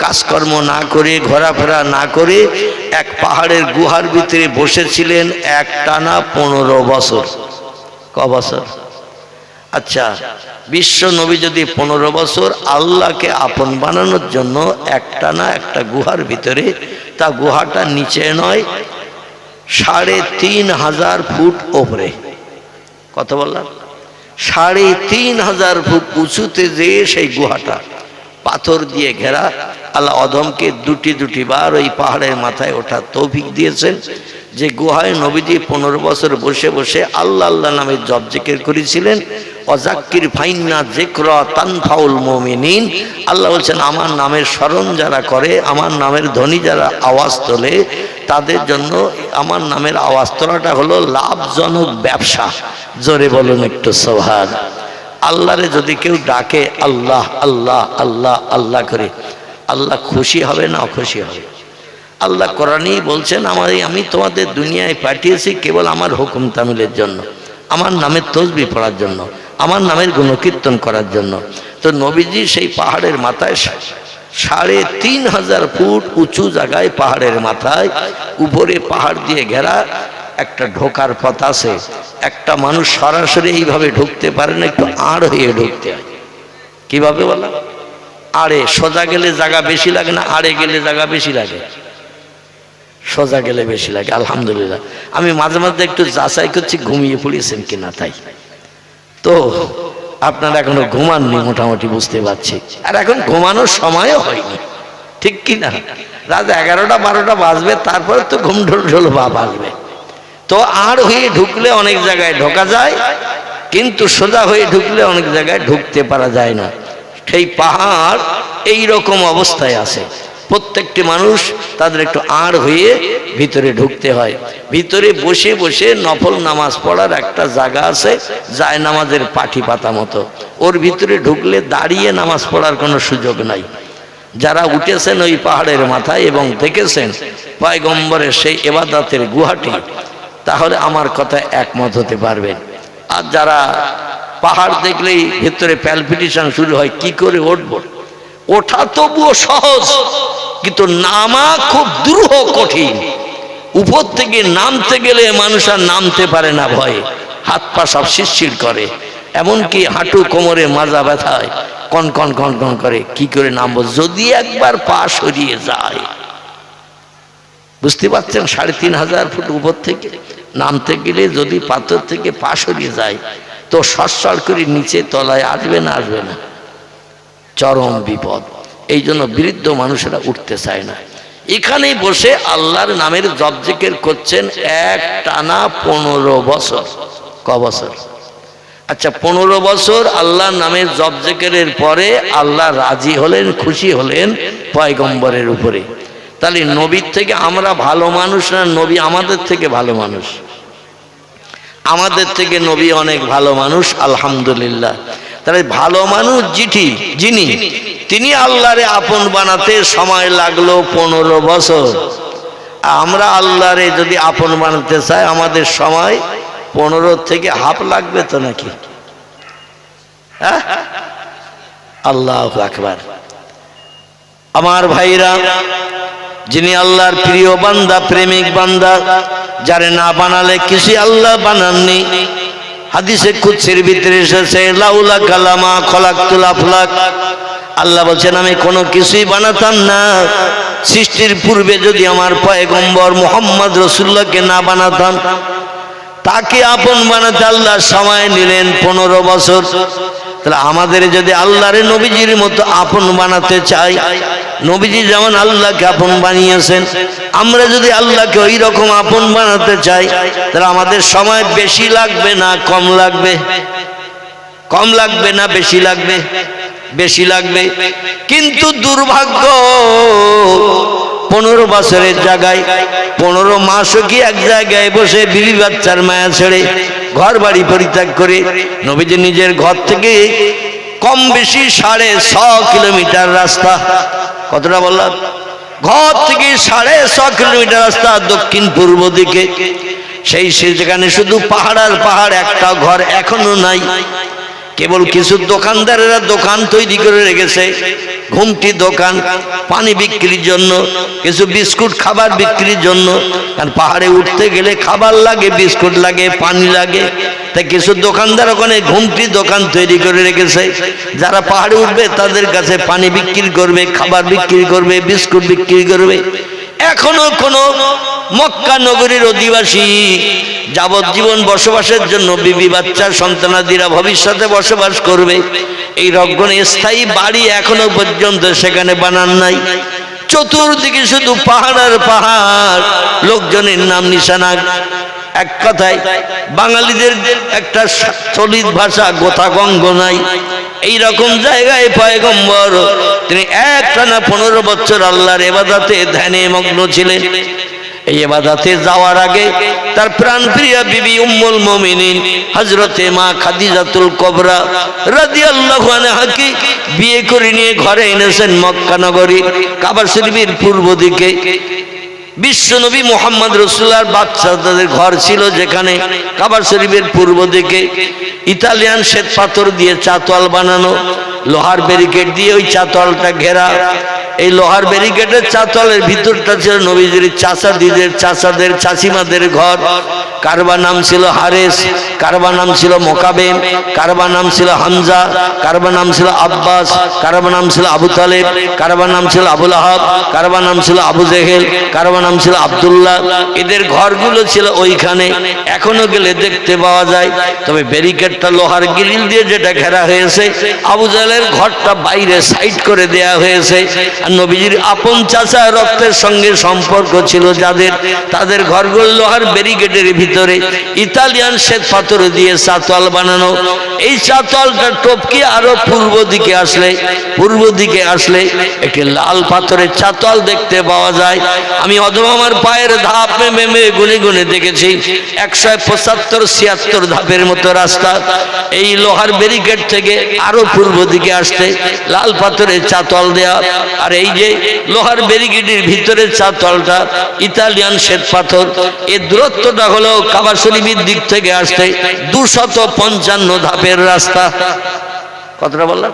Speaker 1: কাজকর্ম না করে, ঘোরাফেরা না করে এক পাহাড়ের গুহার ভিতরে বসেছিলেন একটানা 15 বছর। ক বছর? আচ্ছা, বিশ্ব নবী যদি 15 বছর আল্লাহকে আপন বানানোর জন্য একটানা একটা গুহার ভিতরে, তা গুহাটা নিচে নয় 3500 ফুট ওপরে। কত বললাম? 3500 ফুট উঁচুতে যে সেই গুহাটা পাথর দিয়ে ঘেরা। আল্লাহ অদমকে দুটি বার ওই পাহাড়ের মাথায় ওঠা তৌফিক দিয়েছেন, যে গুহায় নবীজি 15 বছর বসে বসে আল্লাহ আল্লাহ নামে জপ জিকির করেছিলেন। ওয়াজাক্কির ফাইন্না যিকরা তানফাউল মুমিনিন। আল্লাহ বলছেন আমার নামের স্মরণ যারা করে, আমার নামের ধ্বনি যারা আওয়াজ তোলে, তাদের জন্য আমার নামের আওয়াজ তোলাটা হলো লাভজনক ব্যবসা। জোরে বলুন একটু সুবহান। আল্লাহরে যদি কেউ ডাকে আল্লাহ আল্লাহ আল্লাহ আল্লাহ করে, আল্লাহ খুশি হবে না অখুশি হবে? আল্লাহ কোরআনেই বলছেন আমি তোমাদের দুনিয়ায় পাঠিয়েছি কেবল আমার হুকুম তামিলের জন্য, আমার নামের তসবিহ পড়ার জন্য, আমার নামের গুণকীর্তন করার জন্য। তো নবীজি সেই পাহাড়ের মাথায় ৩৫০০ ফুট উঁচু জায়গায়, পাহাড়ের মাথায় উপরে পাহাড় দিয়ে ঘেরা একটা ঢোকার পথ আছে। একটা মানুষ সরাসরি এইভাবে ঢুকতে পারে না, একটু আড় হয়ে ঢুকতে হয়। কিভাবে বলা? আড়ে। সোজা গেলে জায়গা বেশি লাগে না, আড়ে গেলে জায়গা বেশি লাগে? সোজা গেলে বেশি লাগে। আলহামদুলিল্লাহ, আমি মাঝে মাঝে একটু যাচাই করছি ঘুমিয়ে পড়েছেন কিনা, তাই তো আপনারা এখনো ঘুমাননি মোটামুটি বুঝতে পারছি। আর এখন ঘুমানোর সময়ও হয়নি, ঠিক কিনা? রাত 11টা 12টা বাজবে, তারপরে তো ঘুম ঢোল বা বাজবে। তো আর হয়ে ঢুকলে অনেক জায়গায় ঢোকা যায়, কিন্তু সোজা হয়ে ঢুকলে অনেক জায়গায় ঢুকতে পারা যায় না। সেই পাহাড় এই রকম অবস্থায় আছে। প্রত্যেকটি মানুষ তাদের একটু আড় হয়ে ভিতরে ঢুকতে হয়। ভিতরে বসে বসে নফল নামাজ পড়ার একটা জায়গা আছে, যায় নামাজের পাঠি পাতা মতো। ওর ভিতরে ঢুকলে দাঁড়িয়ে নামাজ পড়ার কোনো সুযোগ নাই। যারা উঠেছেন ওই পাহাড়ের মাথায় এবং দেখেছেন পয়গম্বরের সেই ইবাদতের গুহাটি, তাহলে আমার কথা একমত হতে পারবেন। আর যারা পাহাড় দেখলেই ভেতরে প্যালপিটেশন শুরু হয়, কি করে উঠব? ওঠা তবুও সহজ, কিন্তু নামা খুব দুরূহ কঠিন। উপর থেকে নামতে গেলে মানুষ আর নামতে পারে না, ভয়ে হাত পা সব শিরশির করে, এমনকি হাঁটু কোমরে মাজা ব্যথায় কন কন কন কন করে। কি করে নামবো যদি একবার পা সরিয়ে যায়? বুঝতে পারছেন? ৩৫০০ ফুট উপর থেকে নামতে গেলে যদি পাথর থেকে পা সরিয়ে যায় তো সরসর করে নিচে তলায় আসবে না? আসবে না? চরম বিপদ। এই জন্য বৃদ্ধ মানুষেরা উঠতে চায় না। এখানেই বসে আল্লাহর নামের জপ জিকির করছেন এক টানা 15 বছর। ক বছর? আচ্ছা, 15 বছর আল্লাহর নামের জপ জিকিরের পরে আল্লাহ রাজি হলেন, খুশি হলেন পয়গম্বরের উপরে। তাহলে নবীর থেকে আমরা ভালো মানুষ না নবী আমাদের থেকে ভালো মানুষ? আমাদের থেকে নবী অনেক ভালো মানুষ, আলহামদুলিল্লাহ। তাহলে ভালো মানুষ যিনি, তিনি আল্লাহরে আপন বানাতে সময় লাগলো 15 বছর। আমরা আল্লাহরে যদি আপন বানাতে চাই আমাদের সময় 15 থেকে হাফ লাগবে তো নাকি? হ্যাঁ, আল্লাহু আকবার। আমার ভাইরা, যিনি আল্লাহর প্রিয় বান্দা, প্রেমিক বান্দা, যারে না বানালে কিছু আল্লাহ বানাননি। হাদিসে কুদসির ভিতরে এসেছে লাউলা কালামা খলাকতুল আফলাক। আল্লাহ বলছেন আমি কোনো কিছুই বানাতাম না সৃষ্টির পূর্বে যদি আমার পয়গম্বর মুহাম্মদ রাসূলুল্লাহকে না বানাতাম। তাকে আপন বানাতে আল্লাহ সময় নিলেন 15 বছর। তাহলে আমাদের যদি আল্লাহরে নবীজির মতো আপন বানাতে চাই, নবীজি যেমন আল্লাহকে আপন বানিয়েছেন, আমরা যদি আল্লাহকে ওই রকম আপন বানাতে চাই, তাহলে আমাদের সময় বেশি লাগবে না কম লাগবে? কম লাগবে না বেশি লাগবে? বেশি লাগবে। কিন্তু দুর্ভাগ্য, 15 বছরের জায়গায় 15 মাসও কি এক জায়গায় বসে বিবি বাচ্চার মায়া ছেড়ে ঘর বাড়ি পরিত্যাগ করে নবীজি নিজের ঘর থেকে কম বেশি 6.5 কিলোমিটার রাস্তা। কতটা বললাম? ঘর থেকে 6.5 কিলোমিটার রাস্তা দক্ষিণ পূর্ব দিকে। সেই যেখানে শুধু পাহাড় আর পাহাড়, একটা ঘর এখনো নাই। কেবল কিছু দোকানদারেরা দোকান তৈরি করে রেখেছে, ঘুমটি দোকান পানি বিক্রির জন্য, কিছু বিস্কুট খাবার বিক্রির জন্য। কারণ পাহাড়ে উঠতে গেলে খাবার লাগে, বিস্কুট লাগে, পানি লাগে। তাই কিছু দোকানদার ওখানে ঘুমটি দোকান তৈরি করে রেখেছে। যারা পাহাড়ে উঠবে তাদের কাছে পানি বিক্রি করবে, খাবার বিক্রি করবে, বিস্কুট বিক্রি করবে। এখনো কোনো মক্কা নগরীর অধিবাসী যাবজ্জীবন বসবাসের জন্য বিবি বাচ্চা সন্তানাদিরা ভবিষ্যতে বসবাস করবে, এই রকম স্থায়ী বাড়ি এখনো পর্যন্ত সেখানে বানান নাই। চতুর্দিকে শুধু পাহাড় আর পাহাড়, লোকজনের নাম নিশানা এক কথায় বাঙালিদের একটা চলিত ভাষা গোথাগঙ্গ নাই। এইরকম জায়গায় পয়গম্বর তিনি একটানা 15 বছর আল্লাহর ইবাদতে ধ্যানে মগ্ন ছিলেন। এই ইবাদতে যাওয়ার আগে তার প্রাণপ্রিয়া বিবি উম্মুল মুমিনিন হযরতে মা খাদিজাতুল কুবরা রাদিয়াল্লাহু আনহাকে বিয়ে করে নিয়ে ঘরে এনেছেন মক্কা নগরী কাবা শরীফের পূর্ব দিকে। বিশ্বনবী মুহাম্মদ রাসূলুল্লাহর বাচ্চাদের ঘর ছিল যেখানে কাবা শরীফের পূর্ব দিকে ইতালিয়ান শ্বেত পাথর দিয়ে চাতওয়াল বানানো, লোহার ব্যারিকেড দিয়ে ওই চাতওয়ালটা ঘেরা। এই লোহার ব্যারিকেডের চাতওয়ালের ভিতরটা ছিল নবীজির চাচাদিদের চাচাদের চাচিমাদের ঘর। কারবা নাম ছিল হারেস, কারবা নাম ছিল মোকাবেম, কারবা নাম ছিল হামজা, কারবা নাম ছিল আব্বাস, কারবা নাম ছিল আবু তালেব, কারবা নাম ছিল আবুল আহাব, কারবা নাম ছিল আবু জেহেল, কারবা নাম ছিল আব্দুল্লাহ। এদের ঘরগুলো ছিল ওইখানে, এখনো গেলে দেখতে পাওয়া যায়। তবে ব্যারিকেডটা লোহার গ্রিল দিয়ে যেটা ঘেরা হয়েছে, আবু জেহেলের ঘরটা বাইরে সাইড করে দেয়া হয়েছে। আর নবীজির আপন চাচা রক্তের সঙ্গে সম্পর্ক ছিল যাদের, তাদের ঘরগুলো লোহার ব্যারিকেডের ভিতরে ইতালিয়ান শ্বেত পাথর দিয়ে চাতওয়াল বানানো। এই চাতওয়ালটা টপকে আরো পূর্ব দিকে আসলে একটি লাল পাথরের চাতওয়াল দেখতে পাওয়া যায়। আমি অথবা আমার পায়ের ধাপ মেমে গুনে গুনে দেখেছি 175-76 ধাপের মতো রাস্তা। এই লোহার ব্যারিকেড থেকে আরো পূর্ব দিকে আসতে লাল পাথরের চাতওয়াল দেয়া। আর এই যে লোহার ব্যারিকেডের ভিতরের চাতওয়ালটা ইতালিয়ান শ্বেত পাথর। এর দূরত্বটা হলো কাবা শরীফের দিক থেকে আসতে 255 ধাপের রাস্তা। কতটা বললাম?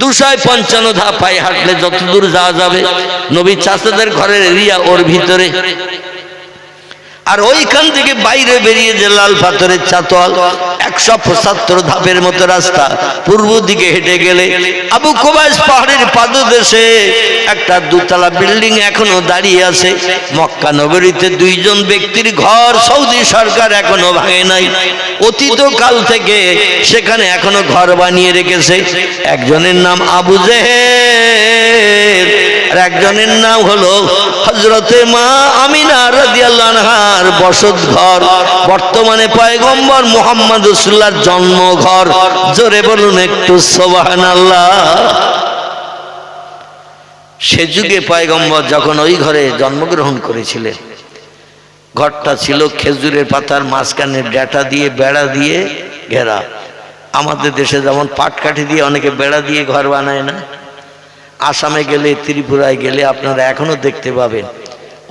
Speaker 1: 255 ধাপ পায়ে হাঁটলে যতদূর যাওয়া যাবে। নবী চাচাদের ঘরের এরিয়া ওর ভিতরে। আর ওইখান থেকে বাইরে বেরিয়ে যে লাল পাথরের চাতওয়াল 175 ধাপের মতো রাস্তা। পূর্ব দিকে হেঁটে গেলে আবু কুবাইস পাহাড়ের পাদদেশে একটা 2 তলা বিল্ডিং এখনো দাঁড়িয়ে আছে। মক্কা নগরীতে 2 জন ব্যক্তির ঘর সৌদি সরকার এখনো ভাঙে নাই। অতীত কাল থেকে সেখানে এখনো ঘর বানিয়ে রেখেছে। একজনের নাম আবু জেহেল আর একজনের নাম হলো হযরতে মা আমিনা রাদিয়াল্লাহু আনহার বসত ঘর। বর্তমানে পয়গম্বর মুহাম্মদ রাসূলুল্লাহর জন্ম ঘর। জোরে বলুন একটু সুবহানাল্লাহ। সে যুগে পয়গম্বর যখন ওই ঘরে জন্মগ্রহণ করেছিলেন, ঘরটা ছিল খেজুরের পাতার মাঝখানে ডাটা দিয়ে বেড়া দিয়ে ঘেরা। আমাদের দেশে যেমন পাটকাঠি দিয়ে অনেকে বেড়া দিয়ে ঘর বানায় না, আসামে গেলে ত্রিপুরায় গেলে আপনারা এখনো দেখতে পাবেন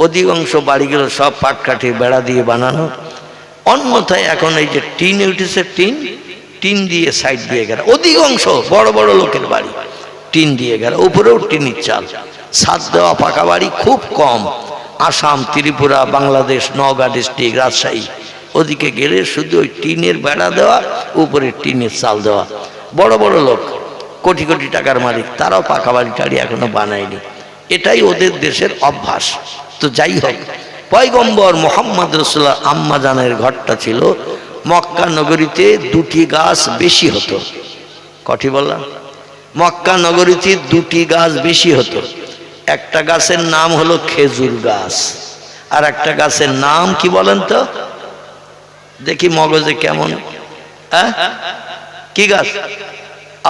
Speaker 1: অধিকাংশ বাড়িগুলো সব পাটকাঠি বেড়া দিয়ে বানানো। অন্যথায় এখন এই যে টিন উঠেছে, টিন দিয়ে সাইড দিয়ে ঘেরা। অধিকাংশ বড় বড় লোকের বাড়ি টিন দিয়ে ঘেরা, উপরেও টিনের চাল, ছাদ দেওয়া পাকা বাড়ি খুব কম। আসাম, ত্রিপুরা, বাংলাদেশ, নওগাঁ ডিস্ট্রিক্ট, রাজশাহী ওদিকে গেলে শুধু ওই টিনের বেড়া দেওয়া, উপরে টিনের চাল দেওয়া। বড় বড় লোক, কোটি কোটি টাকার মালিক, তারাও পাকা বাড়ি টাড়ি এখনো বানায়নি। এটাই ওদের দেশের অভ্যাস। তো যাই হোক, পয়গম্বর মুহাম্মদ রাসূলুল্লাহ আম্মা জানের ঘরটা ছিল মক্কা নগরীতে 2টি গাছ বেশি হতো। কটি বললাম? মক্কা নগরীতে 2টি গাছ বেশি হতো। একটা গাছের নাম হলো খেজুর গাছ, আর একটা গাছের নাম কি বলেন তো? দেখি মগজে কেমন, কি গাছ?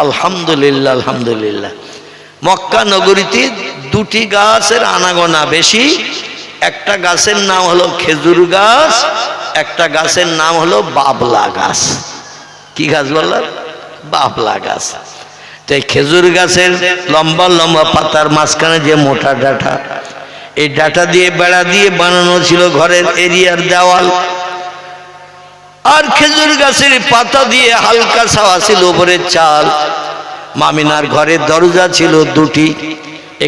Speaker 1: আলহামদুলিল্লাহ, আলহামদুলিল্লাহ। মক্কা নগরীতে 2টি গাছের আনাগোনা বেশি। একটা গাছের নাম হলো খেজুর গাছ, একটা গাছের নাম হলো বাবলা গাছ। কি গাছ বললাম? বাবলা গাছ। তো এই খেজুর গাছের লম্বা লম্বা পাতার মাঝখানে যে মোটা ডাঁটা, এই ডাঁটা দিয়ে বেড়া দিয়ে বানানো ছিল ঘরের এরিয়ার দেওয়াল। আর খেজুর গাছের পাতা দিয়ে হালকা ছাওয়া ছিল উপরের চাল। মামিনার ঘরের দরজা ছিল 2টি।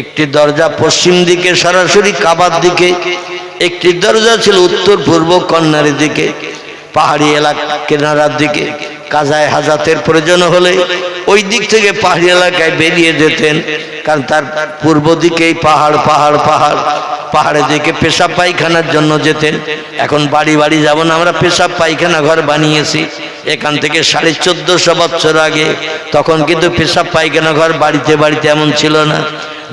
Speaker 1: একটি দরজা পশ্চিম দিকে সরাসরি কাবার দিকে, একটি দরজা ছিল উত্তর পূর্ব কর্নার দিকে পাহাড়ি এলাকা কিনারার দিকে। কাজায় হাজাতের প্রয়োজন হলে ওই দিক থেকে পাহাড়ি এলাকায় বেরিয়ে যেতেন, কারণ তার পূর্ব দিকেই পাহাড় পাহাড় পাহাড়। পাহাড়ের দিকে পেশাব পায়খানার জন্য যেতেন। এখন বাড়ি বাড়ি যাব না, আমরা পেশাব পায়খানা ঘর বানিয়েছি। এখান থেকে 1450 বছর আগে তখন কিন্তু পেশাব পায়খানা ঘর বাড়িতে বাড়িতে এমন ছিল না।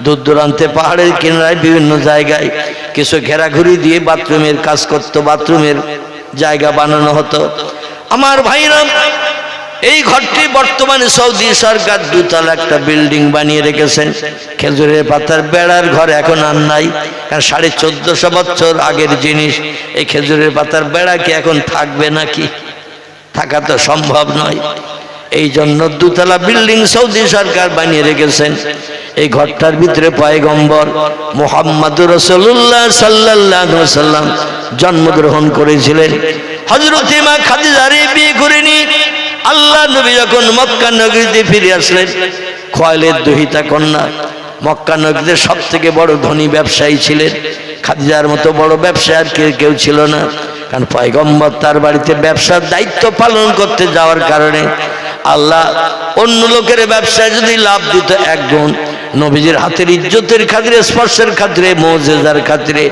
Speaker 1: দূর দূরান্তে পাহাড়ের কিনারায় বিভিন্ন জায়গায় কিছু ঘেরাঘুরি দিয়ে বাথরুমের কাজ করতো, বাথরুমের জায়গা বানানো হতো। আমার ভাইরা, এই ঘরটি বর্তমানে সৌদি সরকার দুতলা একটা বিল্ডিং বানিয়ে রেখেছেন। খেজুরের পাতার বেড়ার ঘর এখন আর নাই, কারণ 1450 বছর আগের জিনিস। এই খেজুরের পাতার বেড়া কি এখন থাকবে নাকি? থাকা তো সম্ভব নয়। এই জন্য দুতলা বিল্ডিং সৌদি সরকার বানিয়ে রেখেছেন। এই ঘরটার ভিতরে পয়গম্বর মুহাম্মদুর রাসূলুল্লাহ সাল্লাল্লাহু আলাইহি ওয়াসাল্লাম জন্মগ্রহণ করেছিলেন। হযরত মা খাদিজার বিয়ে করেনি। আল্লাহ নবী যখন মক্কা নগরীতে ফিরে আসলেন, খোয়াইলের দুহিতা কন্যা, মক্কা নগরীতে সব থেকে বড় ধনী ব্যবসায়ী ছিলেন। খাদিজার মতো বড় ব্যবসায়ী আর কেউ ছিল না, কারণ পয়গম্বর তার বাড়িতে ব্যবসার দায়িত্ব পালন করতে যাওয়ার কারণে আল্লাহ অন্য লোকের ব্যবসায় যদি লাভ দিত 1 গুণ, নবীজির হাতের ইজ্জতের খাতিরে, স্পর্শের খাতিরে, মুজিজার খাতিরে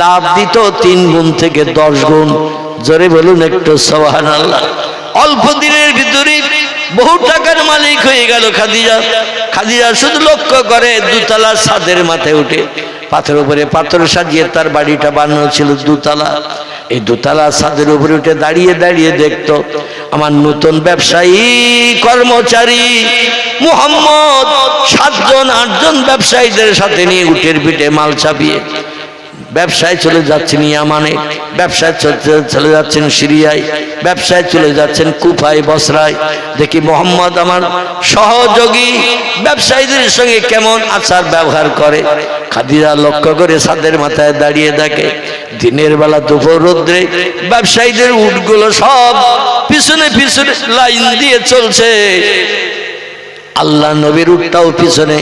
Speaker 1: লাভ দিত 3 গুণ থেকে 10 গুণ। জোরে বলুন একটু সুবহানাল্লাহ। অল্প দিনের ভিতরে বহু টাকার মালিক হয়ে গেল খাদিজা। খাদিজা শুধু লক্ষ্য করে দুতলা ছাদের মাথায় উঠে, পাথর উপরে পাথর সাজিয়ে তার বাড়িটা বানানো ছিল দুতলা। এই দুতলা ছাদের উপরে উঠে দাঁড়িয়ে দাঁড়িয়ে দেখতো আমার নতুন ব্যবসায়ী কর্মচারী মুহাম্মদ 7জন 8জন ব্যবসায়ীদের সাথে নিয়ে উটের পিঠে মাল চাপিয়ে ব্যবসায় চলে যাচ্ছেন ইয়ামানে, ব্যবসায় চলে যাচ্ছেন সিরিয়ায়, ব্যবসায় চলে যাচ্ছেন কুফায়, বসরায়। দেখি মোহাম্মদ আমার সহযোগী ব্যবসায়ীদের সঙ্গে কেমন আচার ব্যবহার করে। খাদিজা লক্ষ্য করে ছাদের মাথায় দাঁড়িয়ে দেখে দিনের বেলা দুপুর রোদ্রে ব্যবসায়ীদের উটগুলো সব পিছনে পিছনে লাইন দিয়ে চলছে। আল্লাহ নবীর উটটাও পিছনে